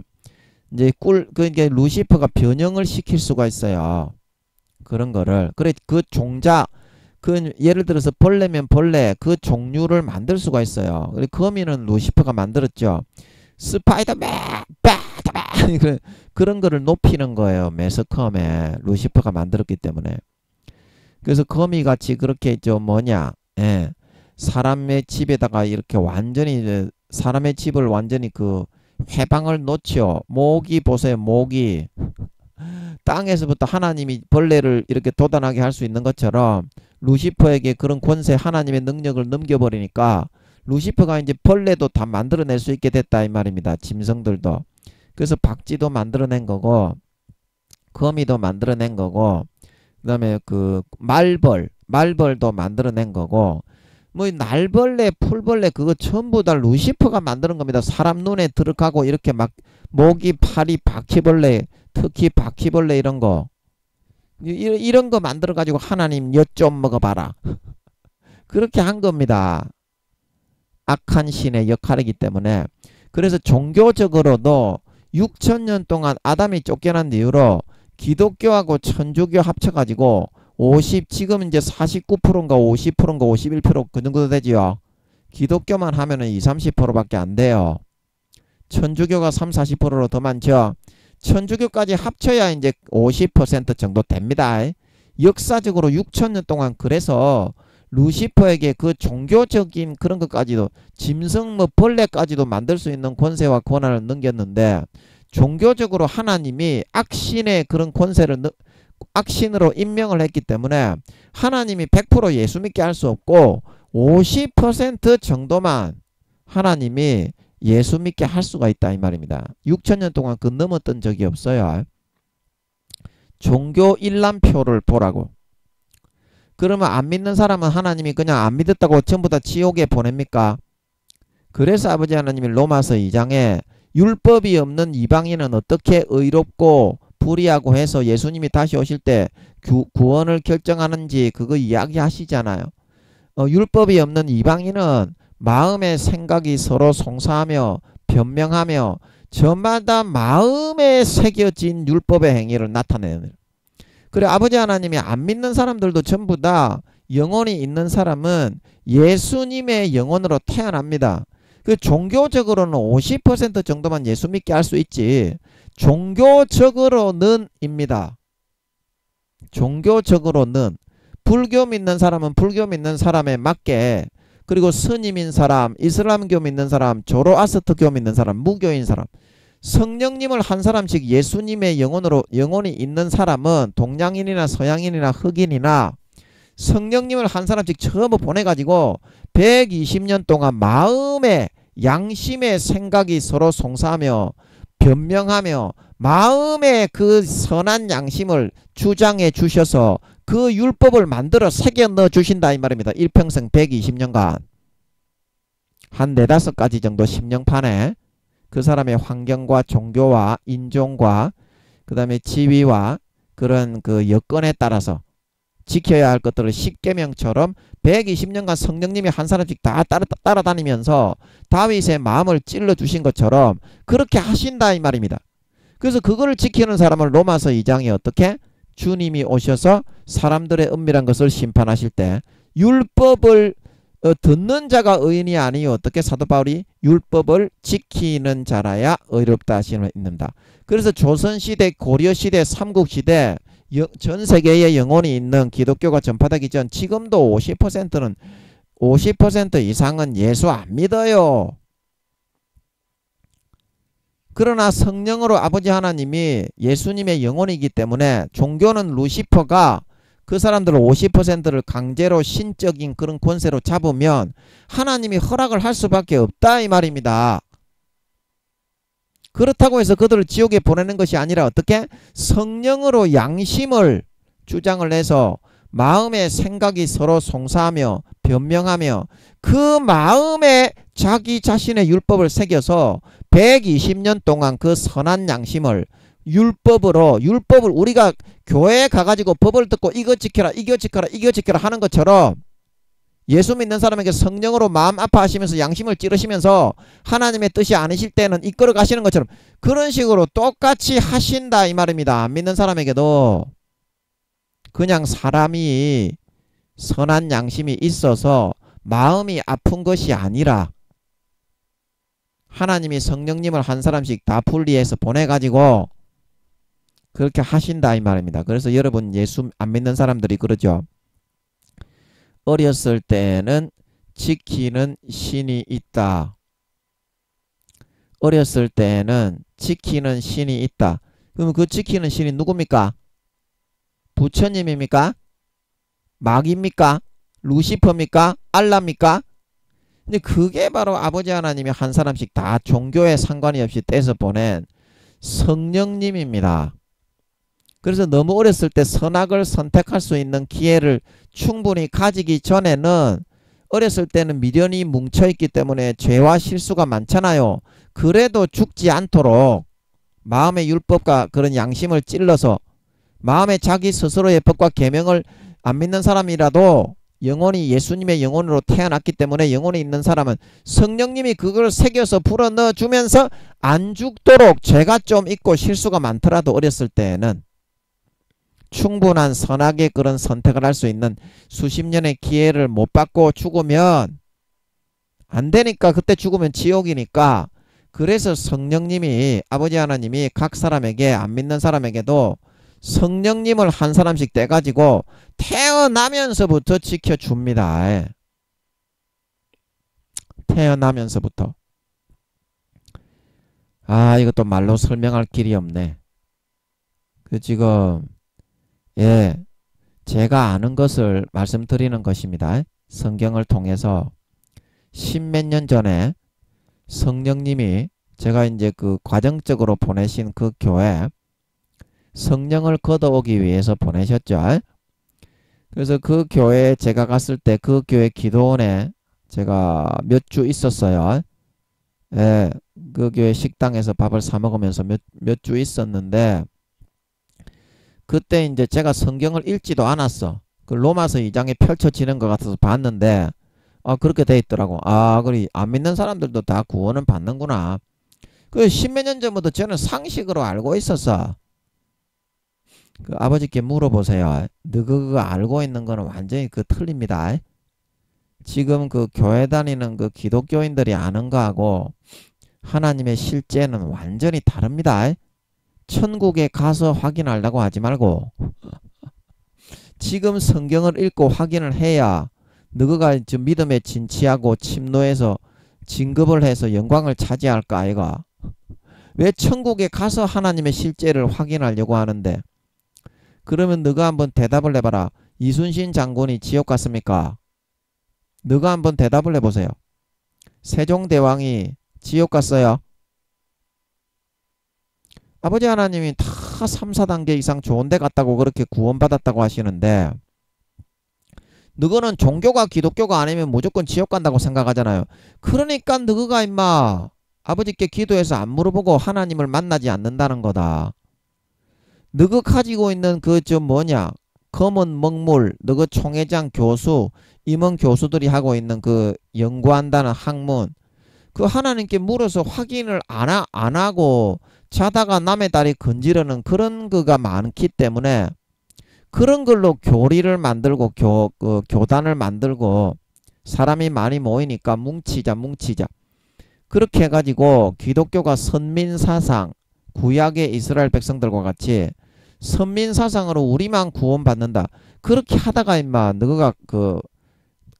이제 그게 루시퍼가 변형을 시킬 수가 있어요. 그런 거를 그래 그 종자 예를 들어서 벌레면 벌레 그 종류를 만들 수가 있어요. 그래 거미는 루시퍼가 만들었죠. 스파이더맨 그런 거를 높이는 거예요. 매스컴에 루시퍼가 만들었기 때문에. 그래서 거미같이 그렇게 예, 사람의 집에다가 이렇게 완전히 사람의 집을 완전히 그 회방을 놓죠. 모기 보세요. 모기. 땅에서부터 하나님이 벌레를 이렇게 도단하게 할 수 있는 것처럼 루시퍼에게 그런 권세 하나님의 능력을 넘겨버리니까 루시퍼가 이제 벌레도 다 만들어낼 수 있게 됐다 이 말입니다. 짐승들도. 그래서 박쥐도 만들어낸 거고 거미도 만들어낸 거고 그 다음에 그 말벌도 만들어낸 거고 뭐 날벌레 풀벌레 그거 전부 다 루시퍼가 만드는 겁니다. 사람 눈에 들어가고 이렇게 막 모기 파리 바퀴벌레 특히 바퀴벌레 이런 거 이런 거 만들어 가지고 하나님 엿 좀 먹어봐라 그렇게 한 겁니다. 악한 신의 역할이기 때문에. 그래서 종교적으로도 6천년 동안 아담이 쫓겨난 이후로 기독교하고 천주교 합쳐가지고 지금 이제 49%인가 50%인가 51% 그 정도 되지요. 기독교만 하면은 20-30%밖에 안 돼요. 천주교가 30-40%로 더 많죠. 천주교까지 합쳐야 이제 50% 정도 됩니다. 역사적으로 6천년 동안 그래서 루시퍼에게 그 종교적인 그런 것까지도 짐승 뭐 벌레까지도 만들 수 있는 권세와 권한을 넘겼는데 종교적으로 하나님이 악신의 그런 권세를 악신으로 임명을 했기 때문에 하나님이 100% 예수 믿게 할 수 없고 50% 정도만 하나님이 예수 믿게 할 수가 있다 이 말입니다. 6천년 동안 그 넘었던 적이 없어요. 종교 일람표를 보라고. 그러면 안 믿는 사람은 하나님이 그냥 안 믿었다고 전부 다 지옥에 보냅니까? 그래서 아버지 하나님이 로마서 2장에 율법이 없는 이방인은 어떻게 의롭고 불의하고 해서 예수님이 다시 오실 때 구원을 결정하는지 그거 이야기하시잖아요. 율법이 없는 이방인은 마음의 생각이 서로 송사하며 변명하며 저마다 마음에 새겨진 율법의 행위를 나타내는. 그래 아버지 하나님이 안 믿는 사람들도 전부 다 영혼이 있는 사람은 예수님의 영혼으로 태어납니다. 그 종교적으로는 50% 정도만 예수 믿게 할 수 있지 종교적으로는 입니다. 종교적으로는 불교 믿는 사람은 불교 믿는 사람에 맞게 그리고 스님인 사람, 이슬람교 믿는 사람, 조로아스터교 믿는 사람, 무교인 사람 성령님을 한 사람씩 예수님의 영혼이 있는 사람은 동양인이나 서양인이나 흑인이나 성령님을 한 사람씩 전부 보내가지고 120년 동안 마음의 양심의 생각이 서로 송사하며 변명하며 마음의 그 선한 양심을 주장해 주셔서 그 율법을 만들어 새겨 넣어 주신다 이 말입니다. 일평생 120년간 한 4-5가지 정도 심령판에 그 사람의 환경과 종교와 인종과 그 다음에 지위와 그런 그 여건에 따라서 지켜야 할 것들을 십계명처럼 120년간 성령님이 한 사람씩 다 따라다니면서 다윗의 마음을 찔러주신 것처럼 그렇게 하신다 이 말입니다. 그래서 그거를 지키는 사람을 로마서 2장에 어떻게? 주님이 오셔서 사람들의 은밀한 것을 심판하실 때 율법을 듣는 자가 의인이 아니요 어떻게 사도 바울이 율법을 지키는 자라야 의롭다 하시는 있는다. 그래서 조선시대 고려시대 삼국시대 전 세계에 영혼이 있는 기독교가 전파되기 전 지금도 50%는 50% 이상은 예수 안 믿어요. 그러나 성령으로 아버지 하나님이 예수님의 영혼이기 때문에 종교는 루시퍼가 그 사람들 50%를 강제로 신적인 그런 권세로 잡으면 하나님이 허락을 할 수밖에 없다 이 말입니다. 그렇다고 해서 그들을 지옥에 보내는 것이 아니라 어떻게? 성령으로 양심을 주장을 해서 마음의 생각이 서로 송사하며 변명하며 그 마음에 자기 자신의 율법을 새겨서 120년 동안 그 선한 양심을 율법을 우리가 교회에 가가지고 법을 듣고 이거 지켜라 이거 지켜라 이거 지켜라 하는 것처럼 예수 믿는 사람에게 성령으로 마음 아파하시면서 양심을 찌르시면서 하나님의 뜻이 아니실 때는 이끌어 가시는 것처럼 그런 식으로 똑같이 하신다 이 말입니다. 안 믿는 사람에게도 그냥 사람이 선한 양심이 있어서 마음이 아픈 것이 아니라 하나님이 성령님을 한 사람씩 다 분리해서 보내가지고 그렇게 하신다 이 말입니다. 그래서 여러분 예수 안 믿는 사람들이 그러죠. 어렸을 때는 지키는 신이 있다. 어렸을 때는 지키는 신이 있다. 그럼 그 지키는 신이 누굽니까? 부처님입니까? 마귀입니까? 루시퍼입니까? 알라입니까? 근데 그게 바로 아버지 하나님이 한 사람씩 다 종교에 상관이 없이 떼서 보낸 성령님입니다. 그래서 너무 어렸을 때 선악을 선택할 수 있는 기회를 충분히 가지기 전에는 어렸을 때는 미련이 뭉쳐있기 때문에 죄와 실수가 많잖아요. 그래도 죽지 않도록 마음의 율법과 그런 양심을 찔러서 마음에 자기 스스로의 법과 계명을 안 믿는 사람이라도 영혼이 예수님의 영혼으로 태어났기 때문에 영혼이 있는 사람은 성령님이 그걸 새겨서 불어넣어 주면서 안 죽도록 죄가 좀 있고 실수가 많더라도 어렸을 때에는 충분한 선악의 그런 선택을 할 수 있는 수십 년의 기회를 못 받고 죽으면 안 되니까 그때 죽으면 지옥이니까 그래서 성령님이 아버지 하나님이 각 사람에게 안 믿는 사람에게도 성령님을 한 사람씩 떼가지고 태어나면서부터 지켜줍니다. 태어나면서부터. 아 이것도 말로 설명할 길이 없네. 그 지금 예 제가 아는 것을 말씀드리는 것입니다. 성경을 통해서 십몇 년 전에 성령님이 제가 이제 그 과정적으로 보내신 그 교회 성령을 걷어오기 위해서 보내셨죠. 그래서 그 교회에 제가 갔을 때 그 교회 기도원에 제가 몇 주 있었어요. 예, 그 교회 식당에서 밥을 사 먹으면서 몇 주 있었는데 그때 이제 제가 성경을 읽지도 않았어. 그 로마서 2장에 펼쳐지는 것 같아서 봤는데 그렇게 돼 있더라고. 그래 안 믿는 사람들도 다 구원은 받는구나. 그 십몇 년 전부터 저는 상식으로 알고 있었어. 그 아버지께 물어보세요. 너 그거 알고 있는 거는 완전히 그 틀립니다. 지금 그 교회 다니는 그 기독교인들이 아는 거하고 하나님의 실제는 완전히 다릅니다. 천국에 가서 확인하려고 하지 말고 지금 성경을 읽고 확인을 해야 너가 좀 믿음에 진치하고 침노해서 진급을 해서 영광을 차지할까 아이가. 왜 천국에 가서 하나님의 실제를 확인하려고 하는데 그러면 너가 한번 대답을 해봐라. 이순신 장군이 지옥 갔습니까? 너가 한번 대답을 해보세요. 세종대왕이 지옥 갔어요? 아버지 하나님이 다 3, 4단계 이상 좋은 데 갔다고 그렇게 구원받았다고 하시는데 너거는 종교가 기독교가 아니면 무조건 지옥 간다고 생각하잖아요. 그러니까 너가 임마 아버지께 기도해서 안 물어보고 하나님을 만나지 않는다는 거다. 너가 가지고 있는 그 검은 먹물 너가 총회장 교수 임원 교수들이 하고 있는 그 연구한다는 학문 그 하나님께 물어서 확인을 안 하고 자다가 남의 다리 건지르는 그런 거가 많기 때문에 그런 걸로 교리를 만들고 교단을 만들고 사람이 많이 모이니까 뭉치자 그렇게 해가지고 기독교가 선민사상 구약의 이스라엘 백성들과 같이 선민사상으로 우리만 구원받는다 그렇게 하다가 임마 너가 그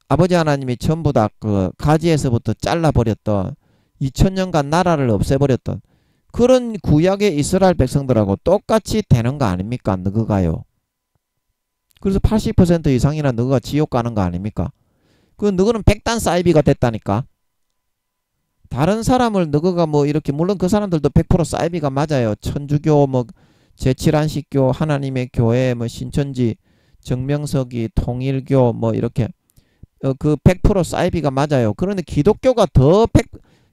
아버지 하나님이 전부 다 그 가지에서부터 잘라버렸던 2000년간 나라를 없애버렸던 그런 구약의 이스라엘 백성들하고 똑같이 되는 거 아닙니까? 너가요. 그래서 80% 이상이나 너가 지옥 가는 거 아닙니까? 그 너는 백단 사이비가 됐다니까. 다른 사람을 너가 뭐 이렇게 물론 그 사람들도 100% 사이비가 맞아요. 천주교 뭐 제7안식교 하나님의 교회 뭐 신천지 정명석이 통일교 뭐 이렇게 그 100% 사이비가 맞아요. 그런데 기독교가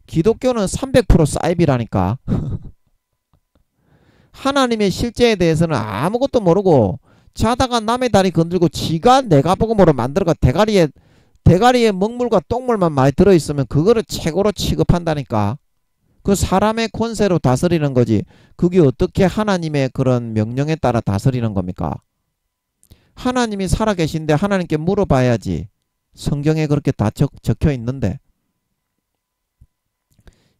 기독교는 300% 사이비라니까. 하나님의 실제에 대해서는 아무것도 모르고 자다가 남의 다리 건들고 지가 내가 복음으로 만들어가 대가리에 먹물과 똥물만 많이 들어있으면 그거를 최고로 취급한다니까. 그 사람의 권세로 다스리는 거지. 그게 어떻게 하나님의 그런 명령에 따라 다스리는 겁니까? 하나님이 살아계신데 하나님께 물어봐야지. 성경에 그렇게 다 적혀 있는데.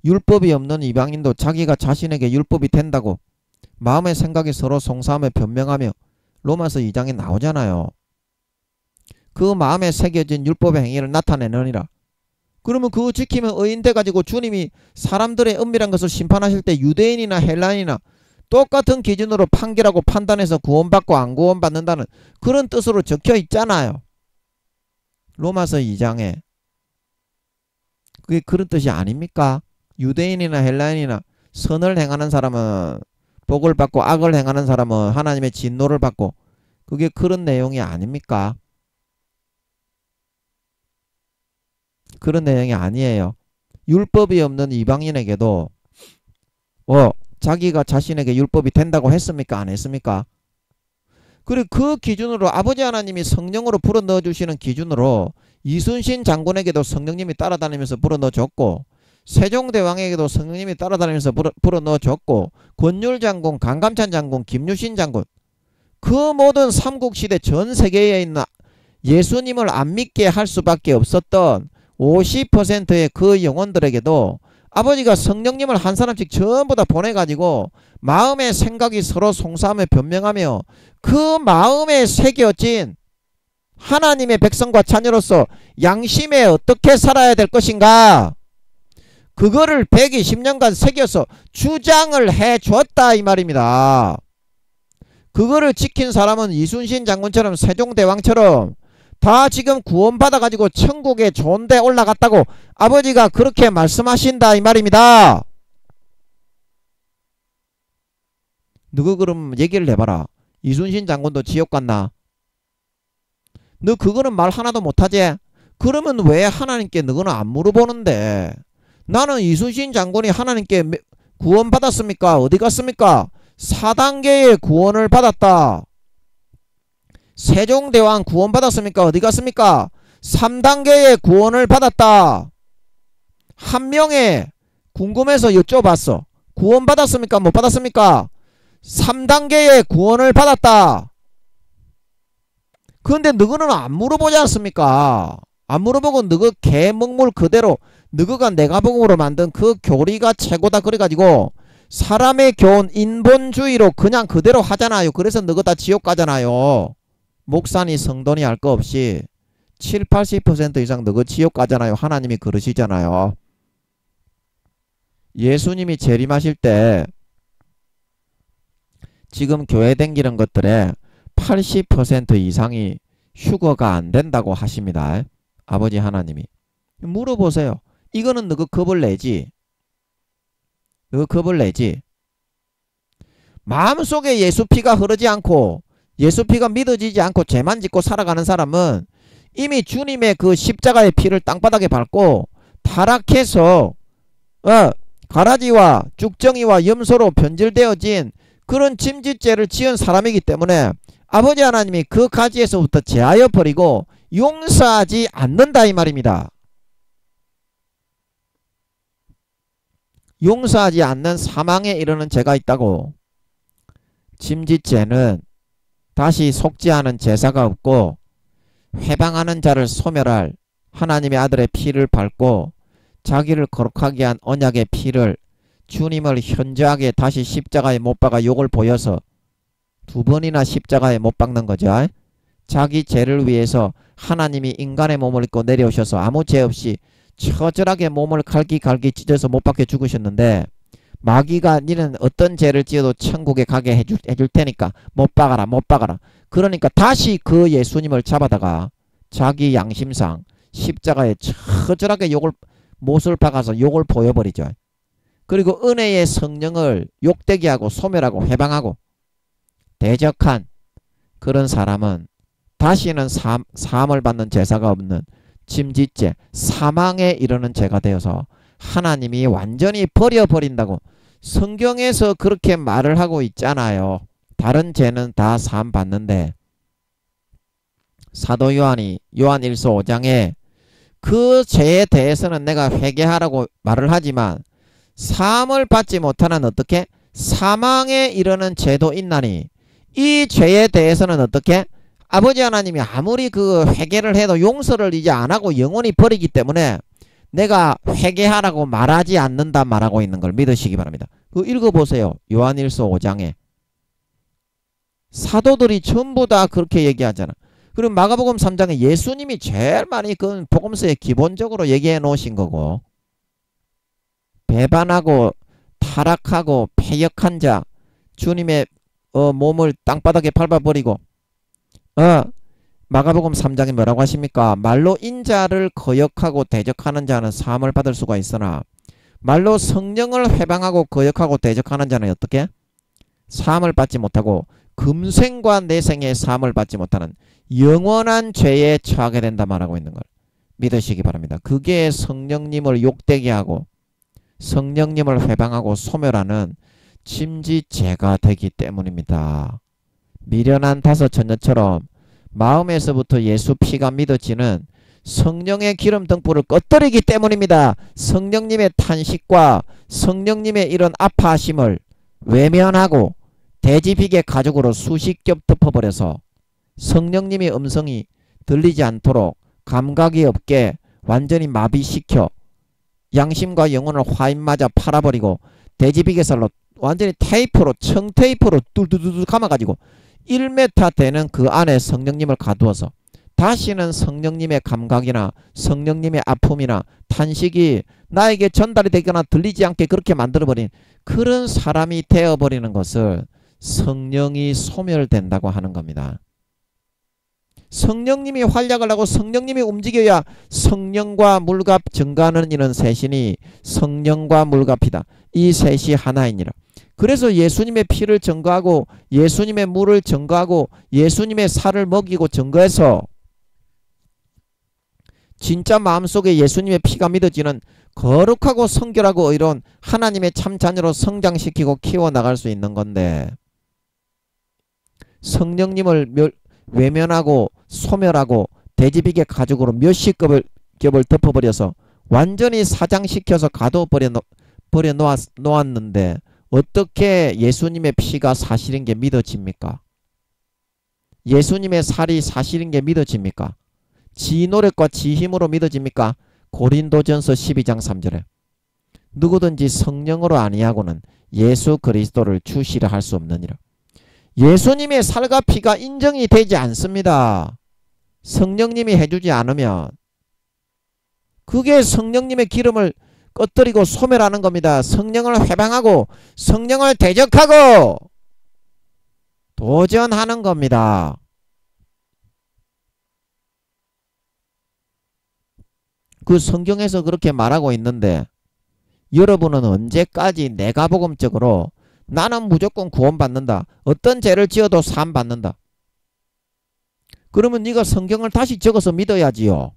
율법이 없는 이방인도 자기가 자신에게 율법이 된다고 마음의 생각이 서로 송사하며 변명하며 로마서 2장에 나오잖아요. 그 마음에 새겨진 율법의 행위를 나타내느니라. 그러면 그거 지키면 의인 돼가지고 주님이 사람들의 은밀한 것을 심판하실 때 유대인이나 헬라인이나 똑같은 기준으로 판결하고 판단해서 구원받고 안 구원받는다는 그런 뜻으로 적혀 있잖아요. 로마서 2장에. 그게 그런 뜻이 아닙니까? 유대인이나 헬라인이나 선을 행하는 사람은 복을 받고 악을 행하는 사람은 하나님의 진노를 받고, 그게 그런 내용이 아닙니까? 그런 내용이 아니에요. 율법이 없는 이방인에게도 자기가 자신에게 율법이 된다고 했습니까? 안 했습니까? 그리고 그 기준으로 아버지 하나님이 성령으로 불어넣어 주시는 기준으로 이순신 장군에게도 성령님이 따라다니면서 불어넣어 줬고, 세종대왕에게도 성령님이 따라다니면서 불어넣어 줬고, 권율장군, 강감찬 장군, 김유신 장군, 그 모든 삼국시대 전 세계에 있는 예수님을 안 믿게 할 수밖에 없었던 50%의 그 영혼들에게도 아버지가 성령님을 한 사람씩 전부 다 보내가지고 마음의 생각이 서로 송사하며 변명하며 그 마음에 새겨진 하나님의 백성과 자녀로서 양심에 어떻게 살아야 될 것인가, 그거를 120년간 새겨서 주장을 해줬다 이 말입니다. 그거를 지킨 사람은 이순신 장군처럼 세종대왕처럼 다 지금 구원받아가지고 천국에 좋은 데 올라갔다고 아버지가 그렇게 말씀하신다 이 말입니다. 누구 그럼 얘기를 해봐라. 이순신 장군도 지옥 갔나? 너 그거는 말 하나도 못하지? 그러면 왜 하나님께 너는 안 물어보는데? 나는 이순신 장군이 하나님께 구원받았습니까? 어디 갔습니까? 4단계의 구원을 받았다. 세종대왕 구원받았습니까? 어디 갔습니까? 3단계의 구원을 받았다. 한 명에 궁금해서 여쭤봤어. 구원받았습니까? 못 받았습니까? 3단계의 구원을 받았다. 그런데 너희는 안 물어보지 않습니까? 안 물어보고 너희 개먹물 그대로 너희가 내가 복음으로 만든 그 교리가 최고다 그래가지고 사람의 교훈 인본주의로 그냥 그대로 하잖아요. 그래서 너희 다 지옥 가잖아요. 목사니 성도니 할 거 없이 70~80% 이상 너희 지옥 가잖아요. 하나님이 그러시잖아요. 예수님이 재림하실 때 지금 교회 댕기는 것들의 80% 이상이 휴거가 안 된다고 하십니다. 아버지 하나님이. 물어보세요. 이거는 너희 겁을 내지. 너희 겁을 내지. 마음속에 예수 피가 흐르지 않고 예수 피가 믿어지지 않고 죄만 짓고 살아가는 사람은 이미 주님의 그 십자가의 피를 땅바닥에 밟고 타락해서 가라지와 쭉정이와 염소로 변질되어진 그런 짐짓죄를 지은 사람이기 때문에 아버지 하나님이 그 가지에서부터 제하여 버리고 용서하지 않는다 이 말입니다. 용서하지 않는 사망에 이르는 죄가 있다고. 짐짓죄는 다시 속지 않은 제사가 없고 회방하는 자를 소멸할 하나님의 아들의 피를 밟고 자기를 거룩하게 한 언약의 피를 주님을 현저하게 다시 십자가에 못 박아 욕을 보여서 2번이나 십자가에 못 박는 거죠. 자기 죄를 위해서 하나님이 인간의 몸을 입고 내려오셔서 아무 죄 없이 처절하게 몸을 갈기갈기 찢어서 못 박혀 죽으셨는데 마귀가 니는 어떤 죄를 지어도 천국에 가게 해줄 테니까 못 박아라 못 박아라. 그러니까 다시 그 예수님을 잡아다가 자기 양심상 십자가에 처절하게 못을 박아서 욕을 보여버리죠. 그리고 은혜의 성령을 욕되게 하고 소멸하고 해방하고 대적한 그런 사람은 다시는 사함을 받는 제사가 없는 짐짓죄 사망에 이르는 죄가 되어서 하나님이 완전히 버려버린다고 성경에서 그렇게 말을 하고 있잖아요. 다른 죄는 다 사함 받는데 사도 요한이 요한 1서 5장에 그 죄에 대해서는 내가 회개하라고 말을 하지만 사함을 받지 못하는 어떻게 사망에 이르는 죄도 있나니 이 죄에 대해서는 어떻게 아버지 하나님이 아무리 그 회개를 해도 용서를 이제 안 하고 영원히 버리기 때문에 내가 회개하라고 말하지 않는다 말하고 있는 걸 믿으시기 바랍니다. 그 읽어보세요. 요한일서 5장에 사도들이 전부 다 그렇게 얘기하잖아. 그리고 마가복음 3장에 예수님이 제일 많이 그 복음서에 기본적으로 얘기해 놓으신 거고, 배반하고 타락하고 패역한 자, 주님의 몸을 땅바닥에 밟아버리고, 마가복음 3장에 뭐라고 하십니까? 말로 인자를 거역하고 대적하는 자는 사함을 받을 수가 있으나 말로 성령을 회방하고 거역하고 대적하는 자는 어떻게? 사함을 받지 못하고 금생과 내생의 사함을 받지 못하는 영원한 죄에 처하게 된다 말하고 있는 걸 믿으시기 바랍니다. 그게 성령님을 욕되게 하고 성령님을 회방하고 소멸하는 침지죄가 되기 때문입니다. 미련한 다섯 처녀처럼 마음에서부터 예수 피가 믿어지는 성령의 기름 등불을 꺼뜨리기 때문입니다. 성령님의 탄식과 성령님의 이런 아파하심을 외면하고 돼지비계 가죽으로 수십 겹 덮어버려서 성령님의 음성이 들리지 않도록 감각이 없게 완전히 마비시켜 양심과 영혼을 화인맞아 팔아버리고 돼지비계살로 완전히 테이프로 청테이프로 뚫뚫뚫 감아가지고 1m 되는 그 안에 성령님을 가두어서 다시는 성령님의 감각이나 성령님의 아픔이나 탄식이 나에게 전달이 되거나 들리지 않게 그렇게 만들어버린 그런 사람이 되어버리는 것을 성령이 소멸된다고 하는 겁니다. 성령님이 활약을 하고 성령님이 움직여야 성령과 물갑 증가하는 이는 셋이니 성령과 물갑이다. 이 셋이 하나이니라. 그래서 예수님의 피를 증거하고 예수님의 물을 증거하고 예수님의 살을 먹이고 증거해서 진짜 마음속에 예수님의 피가 믿어지는 거룩하고 성결하고 의로운 하나님의 참 자녀로 성장시키고 키워나갈 수 있는 건데 성령님을 외면하고 소멸하고 돼지비계 가죽으로 몇십 겹을 덮어버려서 완전히 사장시켜서 가둬버려 놓았는데 어떻게 예수님의 피가 사실인 게 믿어집니까? 예수님의 살이 사실인 게 믿어집니까? 지 노력과 지 힘으로 믿어집니까? 고린도전서 12장 3절에 누구든지 성령으로 아니하고는 예수 그리스도를 주시라 할 수 없느니라. 예수님의 살과 피가 인정이 되지 않습니다. 성령님이 해주지 않으면 그게 성령님의 기름을 꺼뜨리고 소멸하는 겁니다. 성령을 회방하고 성령을 대적하고 도전하는 겁니다. 그 성경에서 그렇게 말하고 있는데 여러분은 언제까지 내가복음적으로 나는 무조건 구원받는다. 어떤 죄를 지어도 사함받는다. 그러면 네가 성경을 다시 적어서 믿어야지요.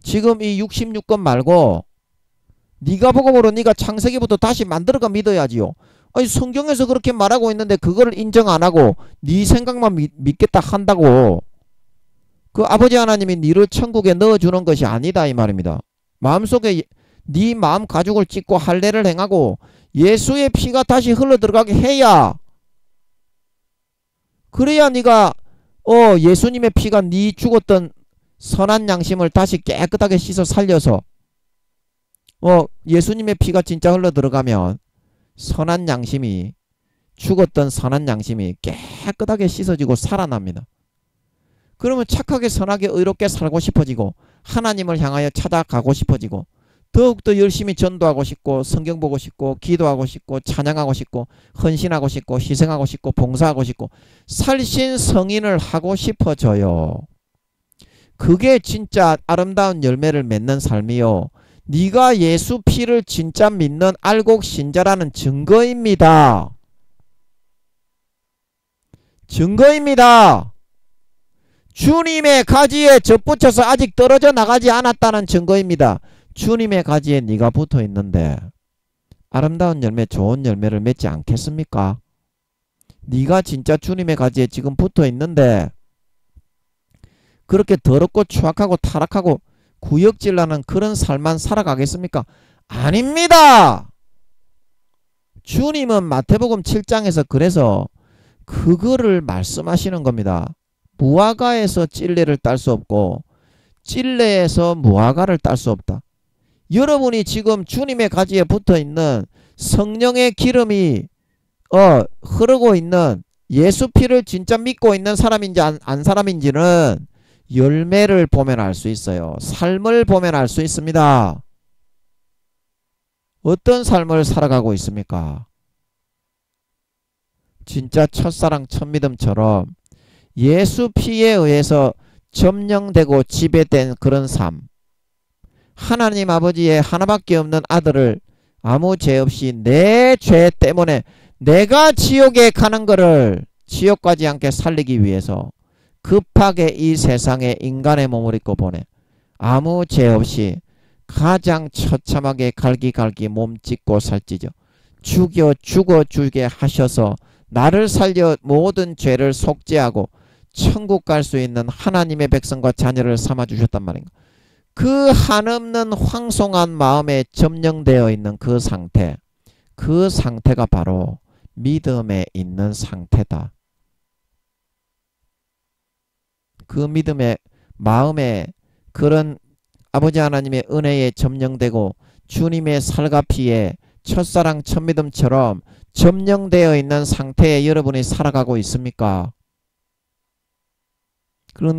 지금 이 66권 말고 네가 복음으로 네가 창세기부터 다시 만들어가 믿어야지요. 아니 성경에서 그렇게 말하고 있는데 그거를 인정 안 하고 네 생각만 믿겠다 한다고 그 아버지 하나님이 네를 천국에 넣어주는 것이 아니다 이 말입니다. 마음속에 네 마음 가죽을 찢고 할례를 행하고 예수의 피가 다시 흘러들어가게 해야 그래야 네가 예수님의 피가 네 죽었던 선한 양심을 다시 깨끗하게 씻어 살려서 예수님의 피가 진짜 흘러들어가면 선한 양심이 죽었던 선한 양심이 깨끗하게 씻어지고 살아납니다. 그러면 착하게 선하게 의롭게 살고 싶어지고 하나님을 향하여 찾아가고 싶어지고 더욱더 열심히 전도하고 싶고 성경 보고 싶고 기도하고 싶고 찬양하고 싶고 헌신하고 싶고 희생하고 싶고 봉사하고 싶고 살신 성인을 하고 싶어져요. 그게 진짜 아름다운 열매를 맺는 삶이요. 네가 예수 피를 진짜 믿는 알곡 신자라는 증거입니다. 증거입니다. 주님의 가지에 젖붙여서 아직 떨어져 나가지 않았다는 증거입니다. 주님의 가지에 네가 붙어 있는데 아름다운 열매 좋은 열매를 맺지 않겠습니까? 네가 진짜 주님의 가지에 지금 붙어 있는데 그렇게 더럽고 추악하고 타락하고 구역질나는 그런 삶만 살아가겠습니까? 아닙니다. 주님은 마태복음 7장에서 그래서 그거를 말씀하시는 겁니다. 무화과에서 찔레를 딸 수 없고 찔레에서 무화과를 딸 수 없다. 여러분이 지금 주님의 가지에 붙어있는 성령의 기름이 흐르고 있는 예수 피를 진짜 믿고 있는 사람인지 안 사람인지는 열매를 보면 알 수 있어요. 삶을 보면 알 수 있습니다. 어떤 삶을 살아가고 있습니까? 진짜 첫사랑 첫믿음처럼 예수 피에 의해서 점령되고 지배된 그런 삶. 하나님 아버지의 하나밖에 없는 아들을 아무 죄 없이 내 죄 때문에 내가 지옥에 가는 것을 지옥 가지 않게 살리기 위해서 급하게 이 세상에 인간의 몸을 입고 보내 아무 죄 없이 가장 처참하게 갈기갈기 몸 찢고 살찌죠. 죽게 하셔서 나를 살려 모든 죄를 속죄하고 천국 갈 수 있는 하나님의 백성과 자녀를 삼아주셨단 말인가. 그 한없는 황송한 마음에 점령되어 있는 그 상태가 바로 믿음에 있는 상태다. 그 믿음의 마음에 그런 아버지 하나님의 은혜에 점령되고 주님의 살과 피에 첫사랑 첫믿음처럼 점령되어 있는 상태에 여러분이 살아가고 있습니까?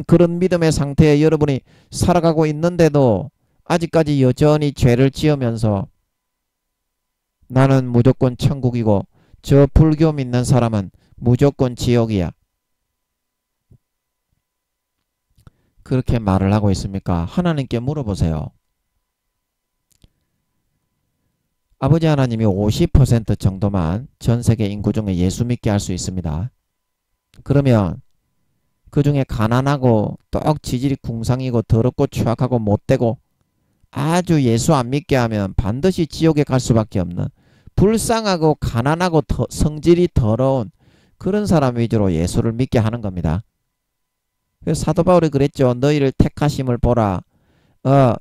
그런 믿음의 상태에 여러분이 살아가고 있는데도 아직까지 여전히 죄를 지으면서 나는 무조건 천국이고 저 불교 믿는 사람은 무조건 지옥이야. 그렇게 말을 하고 있습니까? 하나님께 물어보세요. 아버지 하나님이 50% 정도만 전 세계 인구 중에 예수 믿게 할 수 있습니다. 그러면 그 중에 가난하고 떡 지질이 궁상이고 더럽고 추악하고 못되고 아주 예수 안 믿게 하면 반드시 지옥에 갈 수밖에 없는 불쌍하고 가난하고 성질이 더러운 그런 사람 위주로 예수를 믿게 하는 겁니다. 그래서 사도 바울이 그랬죠. 너희를 택하심을 보라.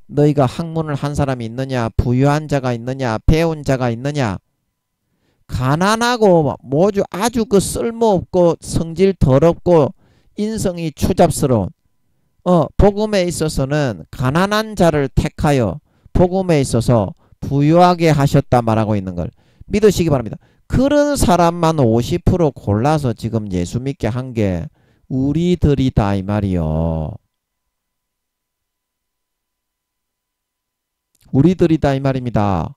너희가 학문을 한 사람이 있느냐, 부유한 자가 있느냐, 배운 자가 있느냐. 가난하고 아주 그 쓸모없고 성질 더럽고 인성이 추잡스러운 복음에 있어서는 가난한 자를 택하여 복음에 있어서 부유하게 하셨다 말하고 있는 걸 믿으시기 바랍니다. 그런 사람만 50% 골라서 지금 예수 믿게 한 게 우리들이다 이 말이요. 우리들이다 이 말입니다.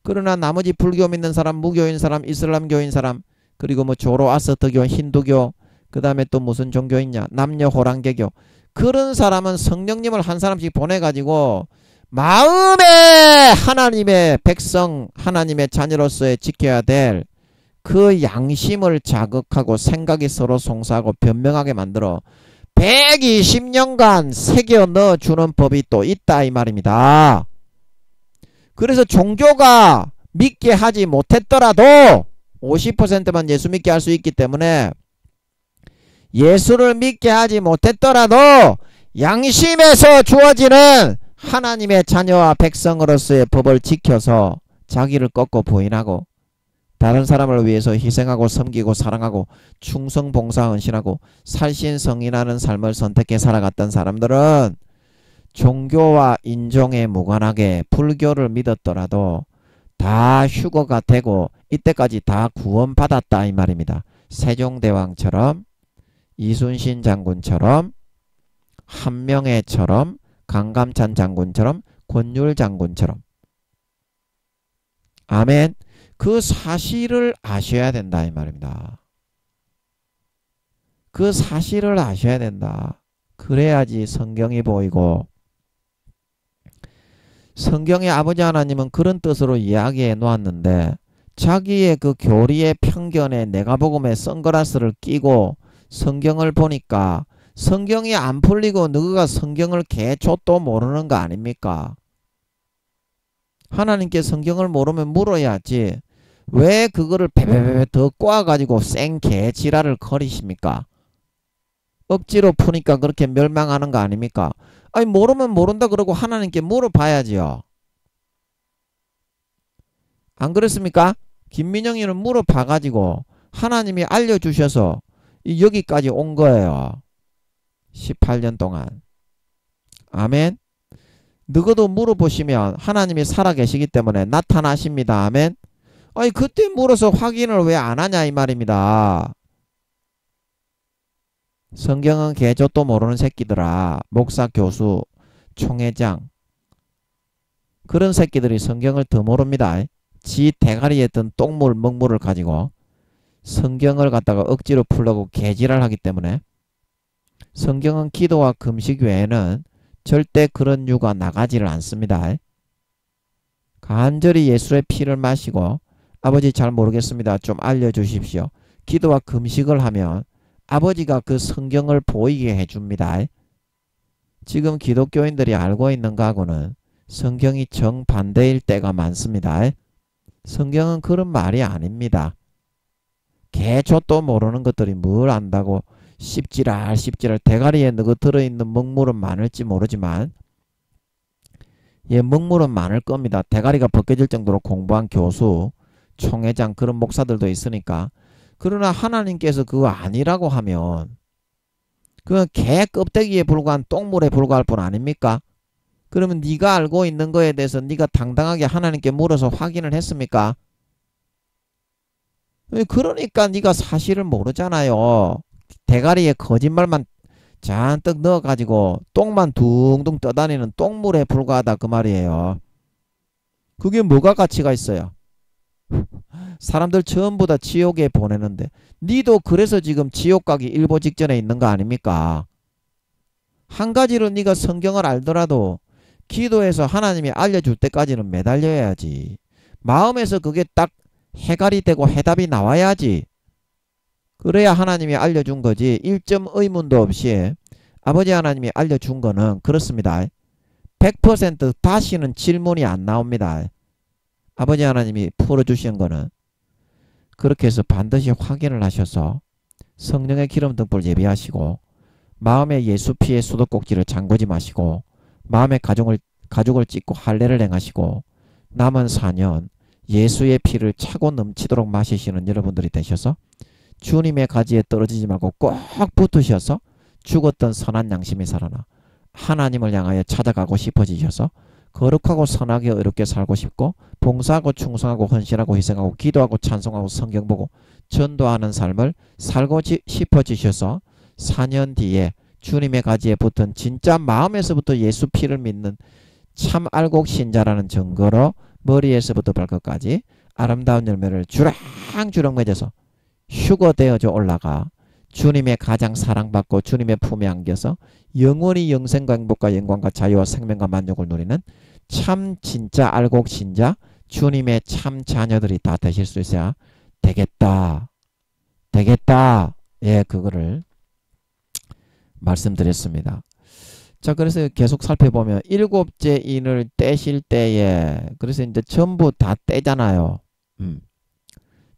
그러나 나머지 불교 믿는 사람, 무교인 사람, 이슬람교인 사람, 그리고 뭐 조로아스터교, 힌두교, 그 다음에 또 무슨 종교 있냐, 남녀 호랑개교, 그런 사람은 성령님을 한 사람씩 보내가지고 마음에 하나님의 백성, 하나님의 자녀로서의 지켜야 될 그 양심을 자극하고 생각이 서로 송사하고 변명하게 만들어 120년간 새겨 넣어주는 법이 또 있다 이 말입니다. 그래서 종교가 믿게 하지 못했더라도 50%만 예수 믿게 할 수 있기 때문에 예수를 믿게 하지 못했더라도 양심에서 주어지는 하나님의 자녀와 백성으로서의 법을 지켜서 자기를 꺾고 부인하고 다른 사람을 위해서 희생하고 섬기고 사랑하고 충성 봉사 헌신하고 살신성인하는 삶을 선택해 살아갔던 사람들은 종교와 인종에 무관하게 불교를 믿었더라도 다 휴거가 되고 이때까지 다 구원받았다 이 말입니다. 세종대왕처럼 이순신 장군처럼 한명회처럼 강감찬 장군처럼 권율 장군처럼. 아멘. 그 사실을 아셔야 된다 이 말입니다. 그 사실을 아셔야 된다. 그래야지 성경이 보이고 성경의 아버지 하나님은 그런 뜻으로 이야기해 놓았는데 자기의 그 교리의 편견에 내가 복음에 선글라스를 끼고 성경을 보니까 성경이 안 풀리고 너가 성경을 개초도 모르는 거 아닙니까? 하나님께 성경을 모르면 물어야지 왜 그거를 베베베 더 꼬아가지고 생개 지랄을 거리십니까? 억지로 푸니까 그렇게 멸망하는 거 아닙니까? 아니 모르면 모른다 그러고 하나님께 물어봐야지요. 안 그렇습니까? 김민영이는 물어봐가지고 하나님이 알려주셔서 여기까지 온 거예요. 18년 동안. 아멘. 너희도 물어보시면 하나님이 살아계시기 때문에 나타나십니다. 아멘. 아니 그때 물어서 확인을 왜 안 하냐 이 말입니다. 성경은 개조도 모르는 새끼들아. 목사, 교수, 총회장 그런 새끼들이 성경을 더 모릅니다. 지 대가리에 든 똥물 먹물을 가지고 성경을 갖다가 억지로 풀려고 개지랄 하기 때문에 성경은 기도와 금식 외에는 절대 그런 유가 나가지를 않습니다. 간절히 예수의 피를 마시고 아버지 잘 모르겠습니다. 좀 알려주십시오. 기도와 금식을 하면 아버지가 그 성경을 보이게 해줍니다. 지금 기독교인들이 알고 있는 거하고는 성경이 정반대일 때가 많습니다. 성경은 그런 말이 아닙니다. 개조도 모르는 것들이 뭘 안다고 씹지랄 대가리에 너가 들어있는 먹물은 많을지 모르지만 예, 먹물은 많을 겁니다. 대가리가 벗겨질 정도로 공부한 교수, 총회장 그런 목사들도 있으니까. 그러나 하나님께서 그거 아니라고 하면 그건 개 껍데기에 불과한 똥물에 불과할 뿐 아닙니까? 그러면 네가 알고 있는 거에 대해서 네가 당당하게 하나님께 물어서 확인을 했습니까? 그러니까 네가 사실을 모르잖아요. 대가리에 거짓말만 잔뜩 넣어가지고 똥만 둥둥 떠다니는 똥물에 불과하다 그 말이에요. 그게 뭐가 가치가 있어요? 사람들 전부 다 지옥에 보내는데 니도 그래서 지금 지옥 가기 일보 직전에 있는 거 아닙니까? 한 가지로 네가 성경을 알더라도 기도해서 하나님이 알려줄 때까지는 매달려야지. 마음에서 그게 딱 해갈이 되고 해답이 나와야지. 그래야 하나님이 알려준 거지. 1점 의문도 없이 아버지 하나님이 알려준 거는 그렇습니다. 100% 다시는 질문이 안 나옵니다. 아버지 하나님이 풀어주신 거는 그렇게 해서 반드시 확인을 하셔서 성령의 기름 등불 예비하시고 마음에 예수 피의 수도꼭지를 잠그지 마시고 마음에 가죽을 찢고 할례를 행하시고 남은 4년 예수의 피를 차고 넘치도록 마시시는 여러분들이 되셔서 주님의 가지에 떨어지지 말고 꼭 붙으셔서 죽었던 선한 양심이 살아나 하나님을 향하여 찾아가고 싶어지셔서 거룩하고 선하게 의롭게 살고 싶고 봉사하고 충성하고 헌신하고 희생하고 기도하고 찬송하고 성경 보고 전도하는 삶을 살고 싶어지셔서 4년 뒤에 주님의 가지에 붙은 진짜 마음에서부터 예수 피를 믿는 참 알곡 신자라는 증거로 머리에서부터 발끝까지 아름다운 열매를 주렁주렁 맺어서 휴거되어져 올라가 주님의 가장 사랑받고 주님의 품에 안겨서 영원히 영생과 행복과 영광과 자유와 생명과 만족을 누리는 참 진짜 알곡 신자 주님의 참 자녀들이 다 되실 수 있어야 되겠다. 예, 그거를 말씀드렸습니다. 자, 그래서 계속 살펴보면 일곱째 인을 떼실 때에 그래서 이제 전부 다 떼잖아요.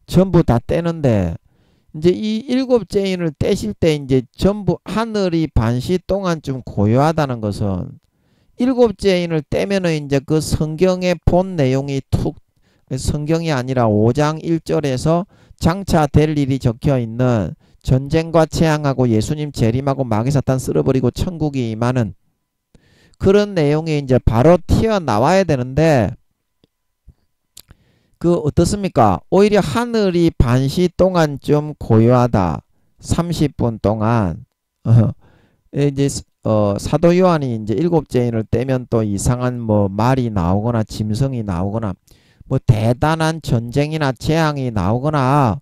전부 다 떼는데 이제 이 일곱째 인을 떼실 때 이제 전부 하늘이 반시 동안쯤 고요하다는 것은 일곱째 인을 떼면은 이제 그 성경의 본 내용이 성경이 아니라 5장 1절에서 장차 될 일이 적혀 있는 전쟁과 재앙하고 예수님 재림하고 마귀사탄 쓸어버리고 천국이 임하는 그런 내용이 이제 바로 튀어나와야 되는데 그 어떻습니까? 오히려 하늘이 반시 동안 좀 고요하다. 30분 동안 이제 사도 요한이 이제 일곱째 인을 떼면 또 이상한 뭐 말이 나오거나 짐승이 나오거나 뭐 대단한 전쟁이나 재앙이 나오거나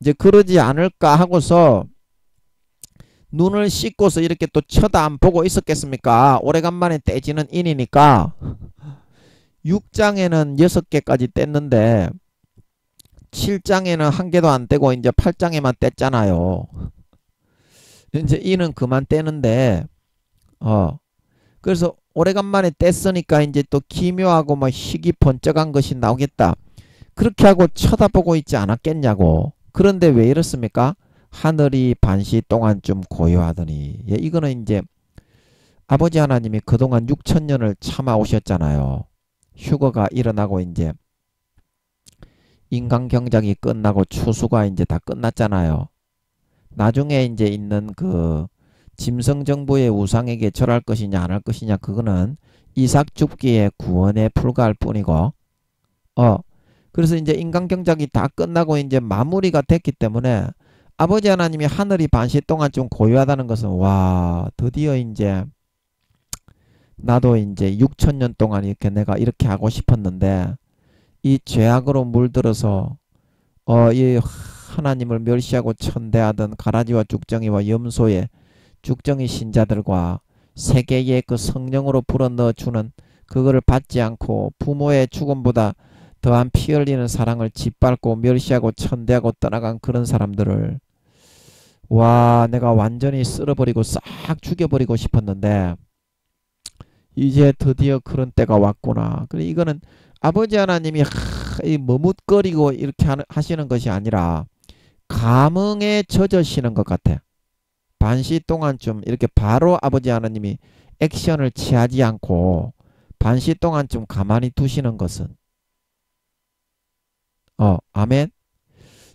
이제 그러지 않을까 하고서 눈을 씻고서 이렇게 또 쳐다 안 보고 있었겠습니까? 오래간만에 떼지는 인이니까 6장에는 6개까지 뗐는데 7장에는 1개도 안 떼고 이제 8장에만 뗐잖아요. 이제 이는 그만 떼는데 그래서 오래간만에 뗐으니까 이제 또 기묘하고 뭐 희귀 번쩍한 것이 나오겠다. 그렇게 하고 쳐다보고 있지 않았겠냐고. 그런데 왜 이렇습니까? 하늘이 반시 동안 좀 고요하더니 예, 이거는 이제 아버지 하나님이 그동안 6천년을 참아 오셨잖아요. 휴거가 일어나고 이제 인간 경작이 끝나고 추수가 이제 다 끝났잖아요. 나중에 이제 있는 그 짐승 정부의 우상에게 절할 것이냐 안 할 것이냐 그거는 이삭 죽기의 구원에 불과할 뿐이고 그래서 이제 인간 경작이 다 끝나고 이제 마무리가 됐기 때문에 아버지 하나님이 하늘이 반시 동안 좀 고요하다는 것은 와 드디어 이제 나도 이제 6천년 동안 이렇게 내가 이렇게 하고 싶었는데 이 죄악으로 물들어서 이 하나님을 멸시하고 천대하던 가라지와 죽정이와 염소의 죽정이 신자들과 세계의 그 성령으로 불어넣어주는 그거를 받지 않고 부모의 죽음보다 더한 피 흘리는 사랑을 짓밟고 멸시하고 천대하고 떠나간 그런 사람들을 와 내가 완전히 쓸어버리고 싹 죽여버리고 싶었는데 이제 드디어 그런 때가 왔구나. 그래 이거는 아버지 하나님이 이 머뭇거리고 이렇게 하시는 것이 아니라 감흥에 젖으시는 것 같아. 반시 동안 좀 이렇게 바로 아버지 하나님이 액션을 취하지 않고 반시 동안 좀 가만히 두시는 것은 아멘.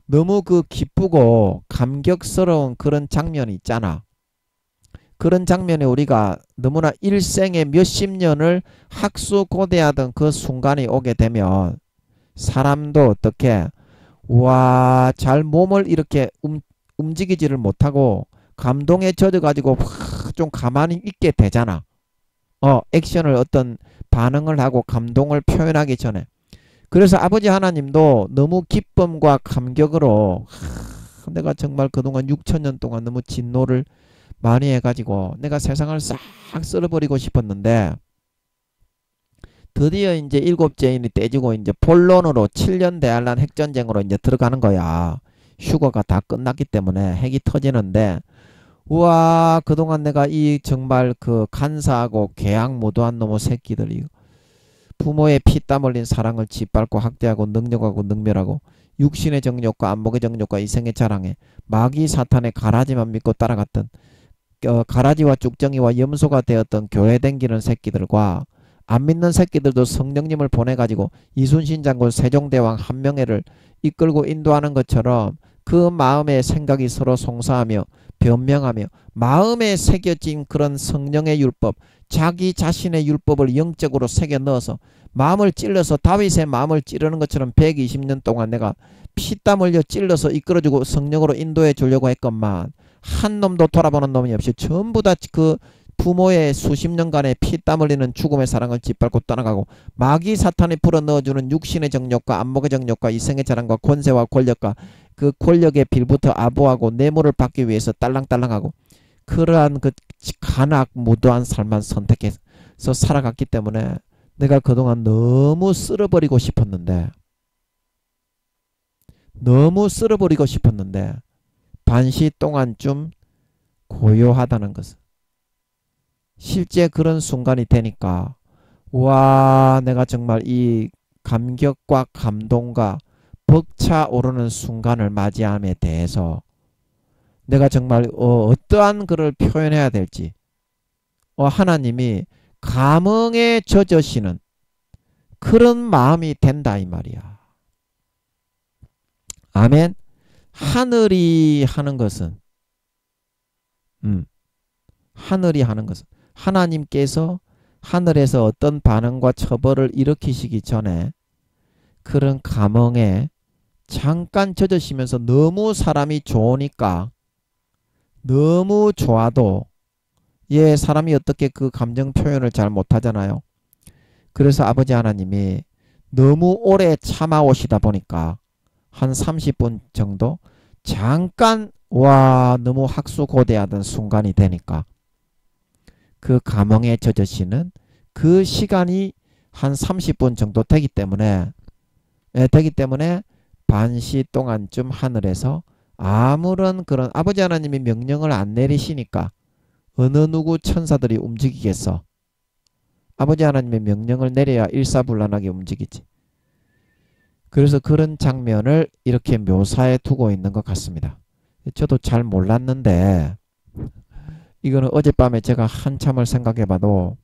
너무 그 기쁘고 감격스러운 그런 장면이 있잖아. 그런 장면에 우리가 너무나 일생에 몇십 년을 학수고대하던 그 순간이 오게 되면 사람도 어떻게 와 잘 몸을 이렇게 움직이지를 못하고 감동에 젖어가지고 좀 가만히 있게 되잖아. 액션을 어떤 반응을 하고 감동을 표현하기 전에. 그래서 아버지 하나님도 너무 기쁨과 감격으로 내가 정말 그동안 6천년 동안 너무 진노를 많이 해가지고 내가 세상을 싹 쓸어버리고 싶었는데 드디어 이제 일곱째인이 떼지고 이제 본론으로 7년 대환란 핵전쟁으로 이제 들어가는 거야. 휴거가 다 끝났기 때문에 핵이 터지는데 우와 그동안 내가 이 정말 그 간사하고 계약무도한 놈의 새끼들이 부모의 피땀 흘린 사랑을 짓밟고 학대하고 능력하고 능멸하고 육신의 정욕과 안목의 정욕과 이생의 자랑에 마귀 사탄의 가라지만 믿고 따라갔던 가라지와 쭉정이와 염소가 되었던 교회 댕기는 새끼들과 안 믿는 새끼들도 성령님을 보내가지고 이순신 장군 세종대왕 한명회를 이끌고 인도하는 것처럼 그 마음의 생각이 서로 송사하며 변명하며 마음에 새겨진 그런 성령의 율법 자기 자신의 율법을 영적으로 새겨 넣어서 마음을 찔러서 다윗의 마음을 찌르는 것처럼 120년 동안 내가 피땀 흘려 찔러서 이끌어주고 성령으로 인도해 주려고 했건만 한 놈도 돌아보는 놈이 없이 전부 다 그 부모의 수십 년간의 피땀 흘리는 죽음의 사랑을 짓밟고 떠나가고 마귀 사탄이 불어넣어주는 육신의 정욕과 안목의 정욕과 이생의 자랑과 권세와 권력과 그 권력의 빌부터 아부하고 뇌물을 받기 위해서 딸랑딸랑하고 그러한 그 간악 무도한 삶만 선택해서 살아갔기 때문에 내가 그동안 너무 쓸어버리고 싶었는데 반시 동안 좀 고요하다는 것은 실제 그런 순간이 되니까 와 내가 정말 이 감격과 감동과 벅차오르는 순간을 맞이함에 대해서 내가 정말 어떠한 글을 표현해야 될지 하나님이 감흥에 젖으시는 그런 마음이 된다 이 말이야. 아멘. 하늘이 하는 것은 하나님께서 하늘에서 어떤 반응과 처벌을 일으키시기 전에 그런 감흥에 잠깐 젖으시면서 너무 사람이 좋으니까 너무 좋아도 사람이 어떻게 그 감정 표현을 잘 못하잖아요. 그래서 아버지 하나님이 너무 오래 참아오시다 보니까 한 30분 정도 잠깐 너무 학수고대하던 순간이 되니까 그 감흥에 젖으시는 그 시간이 한 30분 정도 되기 때문에 반시 동안쯤 하늘에서 아무런 그런 아버지 하나님이 명령을 안 내리시니까 어느 누구 천사들이 움직이겠어. 아버지 하나님의 명령을 내려야 일사불란하게 움직이지. 그래서 그런 장면을 이렇게 묘사해 두고 있는 것 같습니다. 저도 잘 몰랐는데 이거는 어젯밤에 제가 한참을 생각해 봐도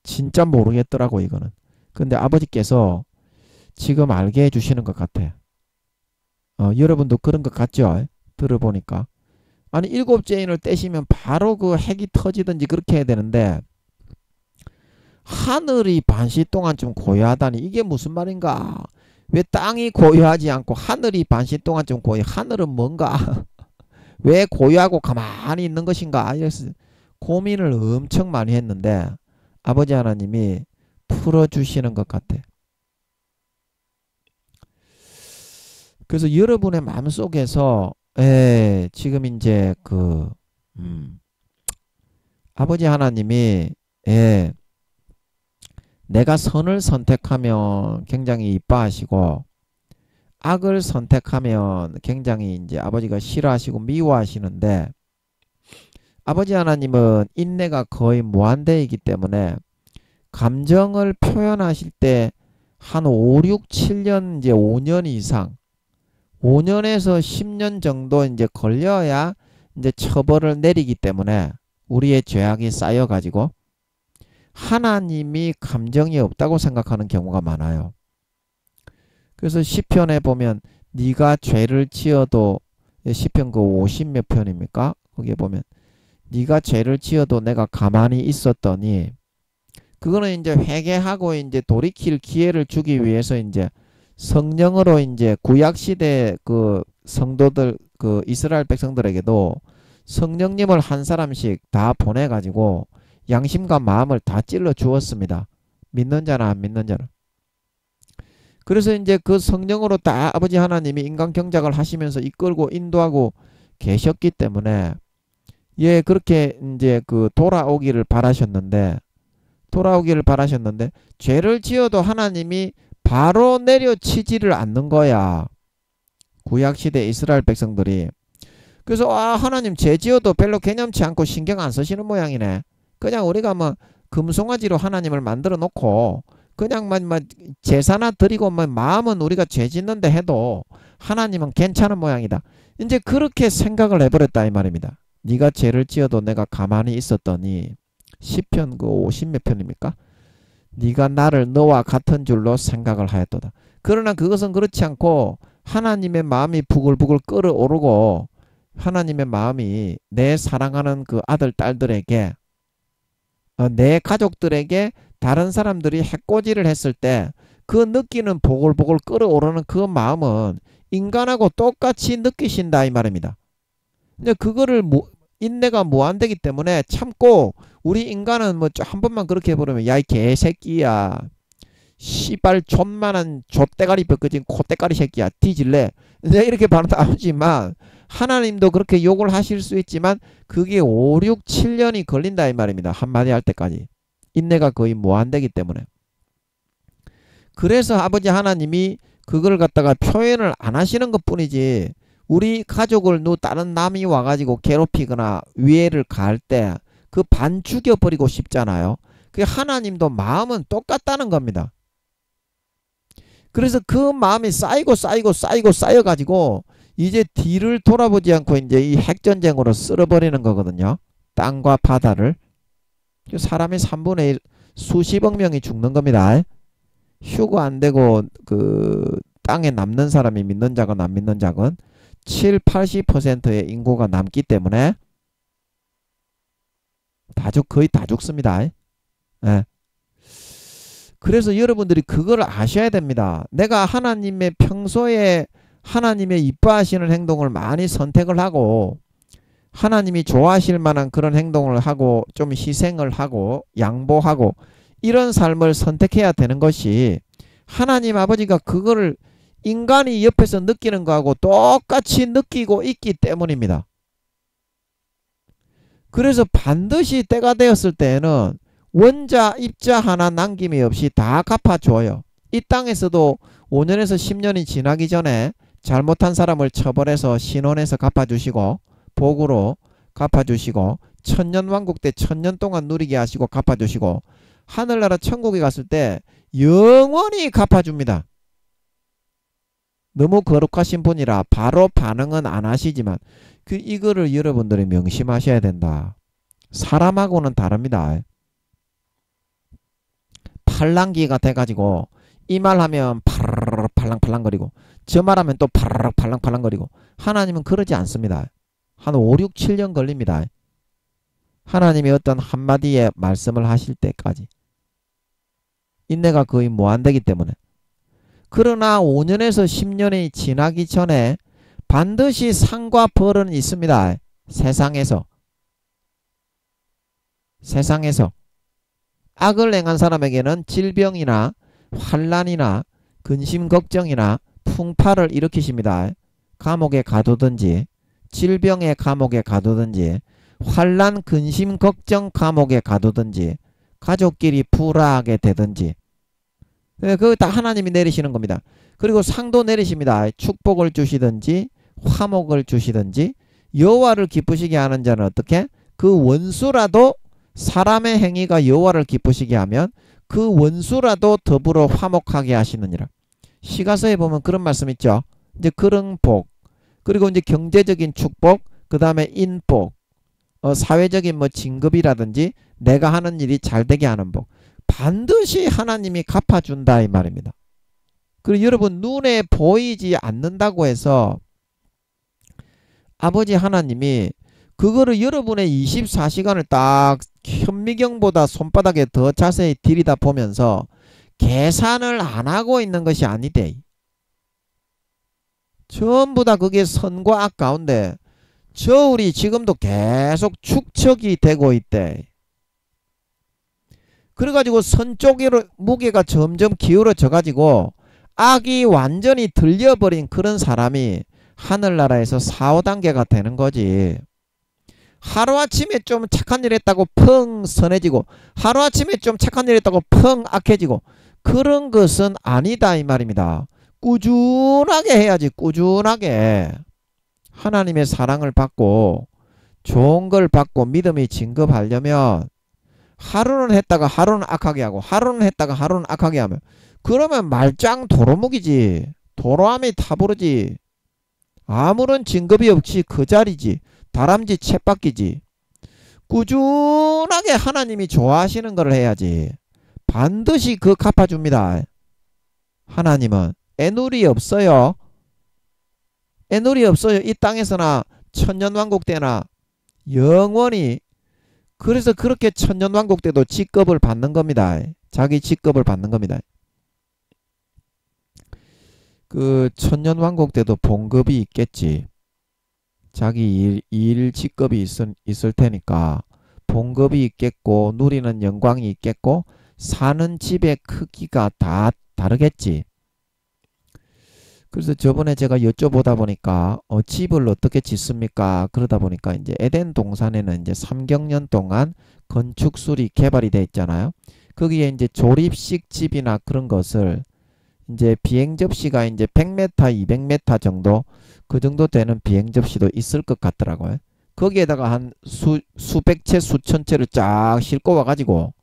진짜 모르겠더라고 이거는. 근데 아버지께서 지금 알게 해주시는 것 같아. 여러분도 그런 것 같죠? 들어보니까. 아니 7째 인을 떼시면 바로 그 핵이 터지든지 그렇게 해야 되는데 하늘이 반시 동안 좀 고요하다니 이게 무슨 말인가? 왜 땅이 고요하지 않고 하늘이 반시 동안 좀 고요? 하늘은 뭔가? 왜 고요하고 가만히 있는 것인가? 이래서 고민을 엄청 많이 했는데 아버지 하나님이 풀어주시는 것 같아. 그래서 여러분의 마음속에서 지금 이제 아버지 하나님이 내가 선을 선택하면 굉장히 이뻐하시고 악을 선택하면 굉장히 이제 아버지가 싫어하시고 미워하시는데 아버지 하나님은 인내가 거의 무한대이기 때문에 감정을 표현하실 때 한 5, 6, 7년 이제 5년 이상 5년에서 10년 정도 이제 걸려야 이제 처벌을 내리기 때문에 우리의 죄악이 쌓여 가지고 하나님이 감정이 없다고 생각하는 경우가 많아요. 그래서 시편에 보면 네가 죄를 지어도 시편 그 50몇 편입니까? 거기에 보면 네가 죄를 지어도 내가 가만히 있었더니 그거는 이제 회개하고 이제 돌이킬 기회를 주기 위해서 이제 성령으로 이제 구약 시대 그 성도들 그 이스라엘 백성들에게도 성령님을 한 사람씩 다 보내 가지고 양심과 마음을 다 찔러 주었습니다. 믿는 자나 안 믿는 자나. 그래서 이제 그 성령으로 다 아버지 하나님이 인간 경작을 하시면서 이끌고 인도하고 계셨기 때문에 그렇게 이제 돌아오기를 바라셨는데 죄를 지어도 하나님이 바로 내려치지를 않는 거야. 구약시대 이스라엘 백성들이. 그래서 하나님 죄 지어도 별로 개념치 않고 신경 안 쓰시는 모양이네. 그냥 우리가 뭐 금송아지로 하나님을 만들어 놓고 그냥 제사나 드리고 마음은 우리가 죄 짓는데 해도 하나님은 괜찮은 모양이다. 이제 그렇게 생각을 해버렸다 이 말입니다. 네가 죄를 지어도 내가 가만히 있었더니 시편 그 50몇 편입니까? 네가 나를 너와 같은 줄로 생각을 하였도다. 그러나 그것은 그렇지 않고 하나님의 마음이 부글부글 끓어오르고 하나님의 마음이 내 사랑하는 그 아들 딸들에게 내 가족들에게 다른 사람들이 해코지를 했을 때 그 느끼는 보글보글 끓어오르는 그 마음은 인간하고 똑같이 느끼신다 이 말입니다. 근데 그거를 인내가 무한되기 때문에 참고 우리 인간은 뭐 한 번만 그렇게 해버리면 야 이 개새끼야 씨발 존만한 좆대가리 벗겨진 콧대가리 새끼야 뒤질래 내가 이렇게 반응하지만 하나님도 그렇게 욕을 하실 수 있지만 그게 5, 6, 7년이 걸린다 이 말입니다. 한마디 할 때까지. 인내가 거의 무한되기 때문에. 그래서 아버지 하나님이 그걸 갖다가 표현을 안 하시는 것 뿐이지 우리 가족을 다른 남이 와가지고 괴롭히거나 위해를 가할 때 그 반 죽여버리고 싶잖아요. 그 하나님도 마음은 똑같다는 겁니다. 그래서 그 마음이 쌓여가지고 이제 뒤를 돌아보지 않고 이제 이 핵전쟁으로 쓸어버리는 거거든요. 땅과 바다를. 사람이 3분의 1 수십억 명이 죽는 겁니다. 휴거 안 되고 땅에 남는 사람이 믿는 자건 안 믿는 자건 7, 80%의 인구가 남기 때문에 거의 다 죽습니다. 그래서 여러분들이 그걸 아셔야 됩니다. 내가 하나님의 평소에 하나님의 이뻐하시는 행동을 많이 선택을 하고 하나님이 좋아하실 만한 그런 행동을 하고 좀 희생을 하고 양보하고 이런 삶을 선택해야 되는 것이 하나님 아버지가 그거를 인간이 옆에서 느끼는 거하고 똑같이 느끼고 있기 때문입니다. 그래서 반드시 때가 되었을 때에는 원자 입자 하나 남김이 없이 다 갚아줘요. 이 땅에서도 5년에서 10년이 지나기 전에 잘못한 사람을 처벌해서 신원해서 갚아주시고 복으로 갚아주시고 천년왕국 때 1000년 동안 누리게 하시고 갚아주시고 하늘나라 천국에 갔을 때 영원히 갚아줍니다. 너무 거룩하신 분이라 바로 반응은 안 하시지만 이거를 여러분들이 명심하셔야 된다. 사람하고는 다릅니다. 팔랑귀가 돼가지고 이 말하면 파르르 팔랑팔랑거리고 저 말하면 또 파르르 팔랑팔랑거리고 하나님은 그러지 않습니다. 한 5, 6, 7년 걸립니다. 하나님이 어떤 한마디의 말씀을 하실 때까지. 인내가 거의 무한되기 때문에. 그러나 5년에서 10년이 지나기 전에 반드시 상과 벌은 있습니다. 세상에서 악을 행한 사람에게는 질병이나 환난이나 근심 걱정이나 풍파를 일으키십니다. 감옥에 가두든지 질병의 감옥에 가두든지 환난 근심 걱정 감옥에 가두든지 가족끼리 불화하게 되든지 그거 다 하나님이 내리시는 겁니다. 그리고 상도 내리십니다. 축복을 주시든지 화목을 주시든지 여호와를 기쁘시게 하는 자는 어떻게? 그 원수라도 사람의 행위가 여호와를 기쁘시게 하면 그 원수라도 더불어 화목하게 하시느니라. 시가서에 보면 그런 말씀 있죠. 이제 그런 복, 그리고 이제 경제적인 축복, 그 다음에 인복, 사회적인 뭐 진급이라든지 내가 하는 일이 잘 되게 하는 복, 반드시 하나님이 갚아준다 이 말입니다. 그리고 여러분 눈에 보이지 않는다고 해서 아버지 하나님이 그거를 여러분의 24시간을 딱 현미경보다 손바닥에 더 자세히 들이다 보면서 계산을 안 하고 있는 것이 아니대. 전부 다 그게 선과 악 가운데 저울이 지금도 계속 축척이 되고 있대. 그래가지고 선 쪽으로 무게가 점점 기울어져 가지고 악이 완전히 들려버린 그런 사람이 하늘나라에서 4, 5단계가 되는 거지. 하루아침에 좀 착한 일 했다고 펑 선해지고 하루아침에 좀 착한 일 했다고 펑 악해지고 그런 것은 아니다 이 말입니다. 꾸준하게 해야지. 꾸준하게 하나님의 사랑을 받고 좋은 걸 받고 믿음이 진급하려면 하루는 했다가 하루는 악하게 하고 하루는 했다가 하루는 악하게 하면 그러면 말짱 도루묵이지. 도로함이 타부르지. 아무런 진급이 없이 그 자리지. 다람쥐 쳇바퀴지. 꾸준하게 하나님이 좋아하시는 걸 해야지. 반드시 그 갚아줍니다. 하나님은 애누리 없어요. 애누리 없어요. 이 땅에서나 천년왕국 때나 영원히. 그래서 그렇게 천년왕국 때도 직급을 받는 겁니다. 자기 직급을 받는 겁니다. 그 천년왕국 때도 봉급이 있겠지. 자기 일 직급이 있을 테니까 봉급이 있겠고 누리는 영광이 있겠고 사는 집의 크기가 다 다르겠지. 그래서 저번에 제가 여쭤보다 보니까 집을 어떻게 짓습니까? 그러다 보니까 이제 에덴 동산에는 이제 3경년 동안 건축술이 개발이 돼 있잖아요. 거기에 이제 조립식 집이나 그런 것을 이제 비행접시가 이제 100m, 200m 정도 그 정도 되는 비행접시도 있을 것 같더라고요. 거기에다가 한 수백 채, 수천 채를 쫙 싣고 와가지고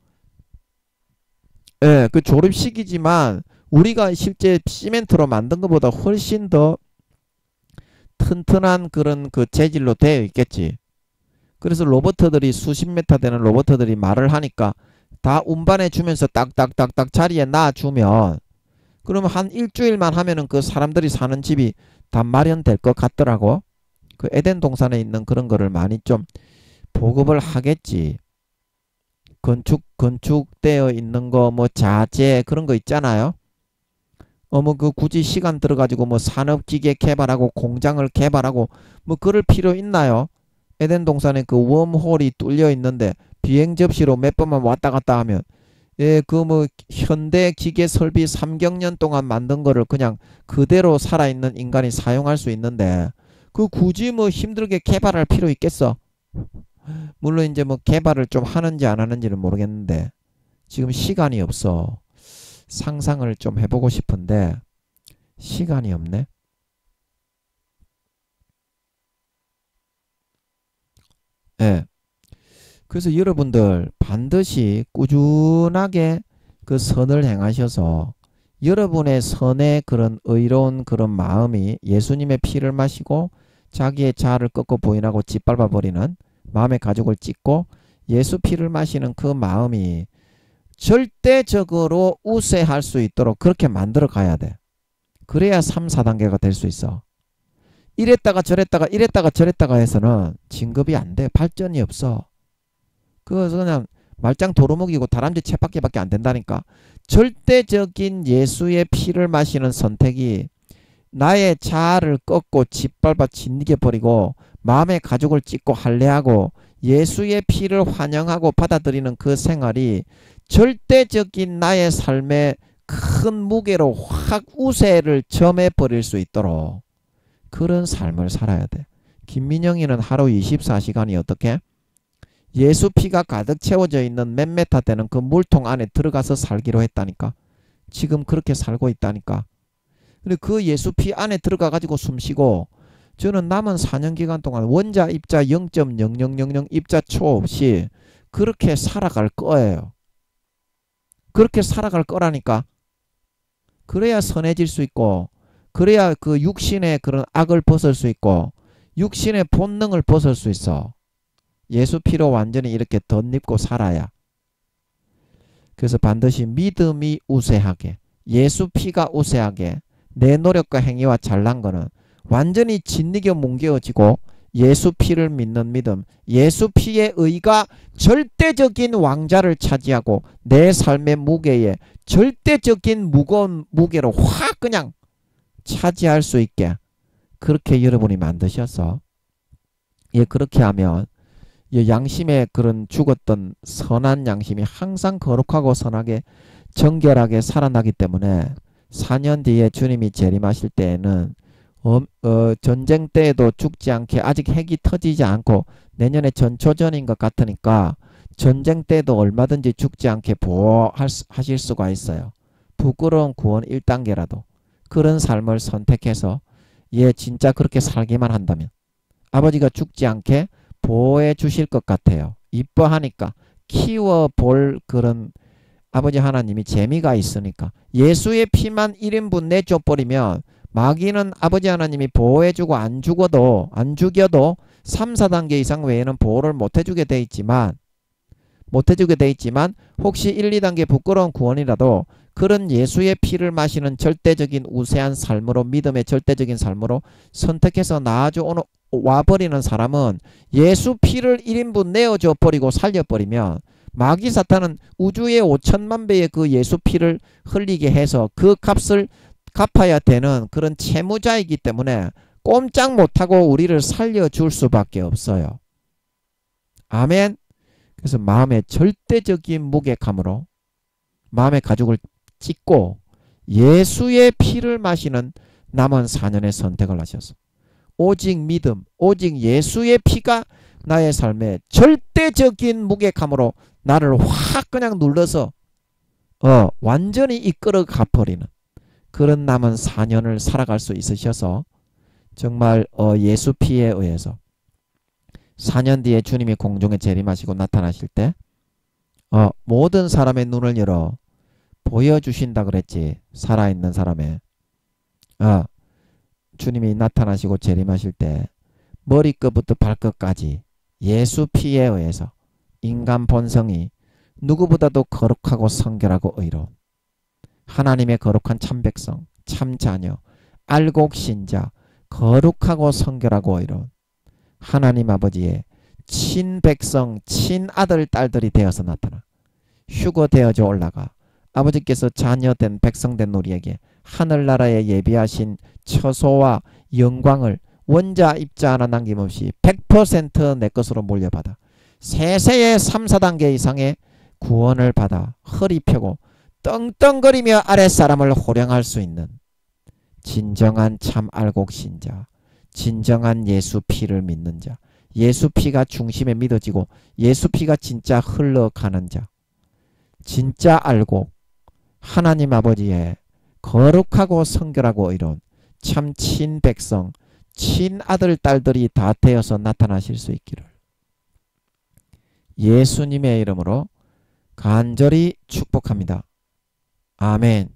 예, 그 조립식이지만 우리가 실제 시멘트로 만든 것보다 훨씬 더 튼튼한 그런 그 재질로 되어 있겠지. 그래서 로버트들이 수십 메타 되는 로버트들이 말을 하니까 다 운반해 주면서 딱딱딱딱 자리에 놔주면 그러면 한 일주일만 하면은 그 사람들이 사는 집이 다 마련될 것 같더라고. 그 에덴 동산에 있는 그런 거를 많이 좀 보급을 하겠지. 건축되어 있는 거 뭐 자재 그런 거 있잖아요. 뭐 그 굳이 시간 들어가지고 뭐 산업기계 개발하고 공장을 개발하고 뭐 그럴 필요 있나요? 에덴 동산에 그 웜홀이 뚫려 있는데 비행 접시로 몇 번만 왔다 갔다 하면 예, 그 뭐 현대 기계 설비 3경년 동안 만든 거를 그냥 그대로 살아있는 인간이 사용할 수 있는데 그 굳이 뭐 힘들게 개발할 필요 있겠어? 물론 이제 뭐 개발을 좀 하는지 안 하는지는 모르겠는데 지금 시간이 없어. 상상을 좀 해보고 싶은데 시간이 없네. 예. 그래서 여러분들 반드시 꾸준하게 그 선을 행하셔서 여러분의 선의 그런 의로운 그런 마음이 예수님의 피를 마시고 자기의 자아를 꺾고 부인하고 짓밟아 버리는 마음의 가죽을 찢고 예수 피를 마시는 그 마음이 절대적으로 우세할 수 있도록 그렇게 만들어 가야 돼. 그래야 3, 4단계가 될 수 있어. 이랬다가 저랬다가 이랬다가 저랬다가 해서는 진급이 안 돼. 발전이 없어. 그래서 그냥 말짱 도루묵이고 다람쥐 쳇바퀴밖에 안 된다니까. 절대적인 예수의 피를 마시는 선택이 나의 자아를 꺾고 짓밟아 짓이겨버리고 마음의 가죽을 찢고 할례하고 예수의 피를 환영하고 받아들이는 그 생활이 절대적인 나의 삶의 큰 무게로 확 우세를 점해버릴 수 있도록 그런 삶을 살아야 돼. 김민영이는 하루 24시간이 어떻게? 예수 피가 가득 채워져 있는 몇 메타 되는 그 물통 안에 들어가서 살기로 했다니까. 지금 그렇게 살고 있다니까. 근데 그 예수 피 안에 들어가 가지고 숨쉬고 저는 남은 4년 기간 동안 원자 입자 0.0000 입자 초 없이 그렇게 살아갈 거예요. 그렇게 살아갈 거라니까. 그래야 선해질 수 있고 그래야 그 육신의 그런 악을 벗을 수 있고 육신의 본능을 벗을 수 있어. 예수 피로 완전히 이렇게 덧입고 살아야. 그래서 반드시 믿음이 우세하게 예수 피가 우세하게 내 노력과 행위와 잘난 거는 완전히 짓이겨 뭉개어지고 예수 피를 믿는 믿음, 예수 피의 의가 절대적인 왕자를 차지하고 내 삶의 무게에 절대적인 무거운 무게로 확 그냥 차지할 수 있게 그렇게 여러분이 만드셔서 그렇게 하면 양심의 그런 죽었던 선한 양심이 항상 거룩하고 선하게 정결하게 살아나기 때문에 4년 뒤에 주님이 재림하실 때에는 전쟁 때에도 죽지 않게 아직 핵이 터지지 않고 내년에 전초전인 것 같으니까 전쟁 때도 얼마든지 죽지 않게 보호하실 수가 있어요. 부끄러운 구원 1단계라도 그런 삶을 선택해서 진짜 그렇게 살기만 한다면 아버지가 죽지 않게 보호해 주실 것 같아요. 이뻐하니까 키워볼 그런 아버지 하나님이 재미가 있으니까 예수의 피만 1인분 내줘버리면 마귀는 아버지 하나님이 보호해주고 안 죽여도 3, 4단계 이상 외에는 보호를 못해주게 돼 있지만 혹시 1, 2단계 부끄러운 구원이라도 그런 예수의 피를 마시는 절대적인 우세한 삶으로 믿음의 절대적인 삶으로 선택해서 나아져 와버리는 사람은 예수 피를 1인분 내어줘 버리고 살려버리면 마귀 사탄은 우주의 5천만 배의 그 예수 피를 흘리게 해서 그 값을 갚아야 되는 그런 채무자이기 때문에 꼼짝 못하고 우리를 살려줄 수밖에 없어요. 아멘. 그래서 마음의 절대적인 무게감으로 마음의 가죽을 찢고 예수의 피를 마시는 남은 4년의 선택을 하셔서 오직 믿음, 오직 예수의 피가 나의 삶에 절대적인 무게감으로 나를 확 그냥 눌러서 완전히 이끌어 가버리는 그런 남은 4년을 살아갈 수 있으셔서 정말 예수 피에 의해서 4년 뒤에 주님이 공중에 재림하시고 나타나실 때 모든 사람의 눈을 열어 보여주신다 그랬지. 살아있는 사람의 주님이 나타나시고 재림하실 때 머리끝부터 발끝까지 예수 피에 의해서 인간 본성이 누구보다도 거룩하고 성결하고 의로운 하나님의 거룩한 참백성, 참자녀, 알곡신자, 거룩하고 성결하고 의로운 하나님 아버지의 친백성, 친아들, 딸들이 되어서 나타나 휴거되어져 올라가 아버지께서 자녀된 백성된 우리에게 하늘나라에 예비하신 처소와 영광을 원자 입자 하나 남김없이 100% 내 것으로 물려받아 세세의 3, 4단계 이상의 구원을 받아 허리 펴고 떵떵거리며 아랫사람을 호령할 수 있는 진정한 참 알곡신자, 진정한 예수 피를 믿는 자, 예수 피가 중심에 믿어지고 예수 피가 진짜 흘러가는 자, 진짜 알곡, 하나님 아버지의 거룩하고 성결하고 의로운 참 친백성, 친아들 딸들이 다 되어서 나타나실 수 있기를 예수님의 이름으로 간절히 축복합니다. 아멘.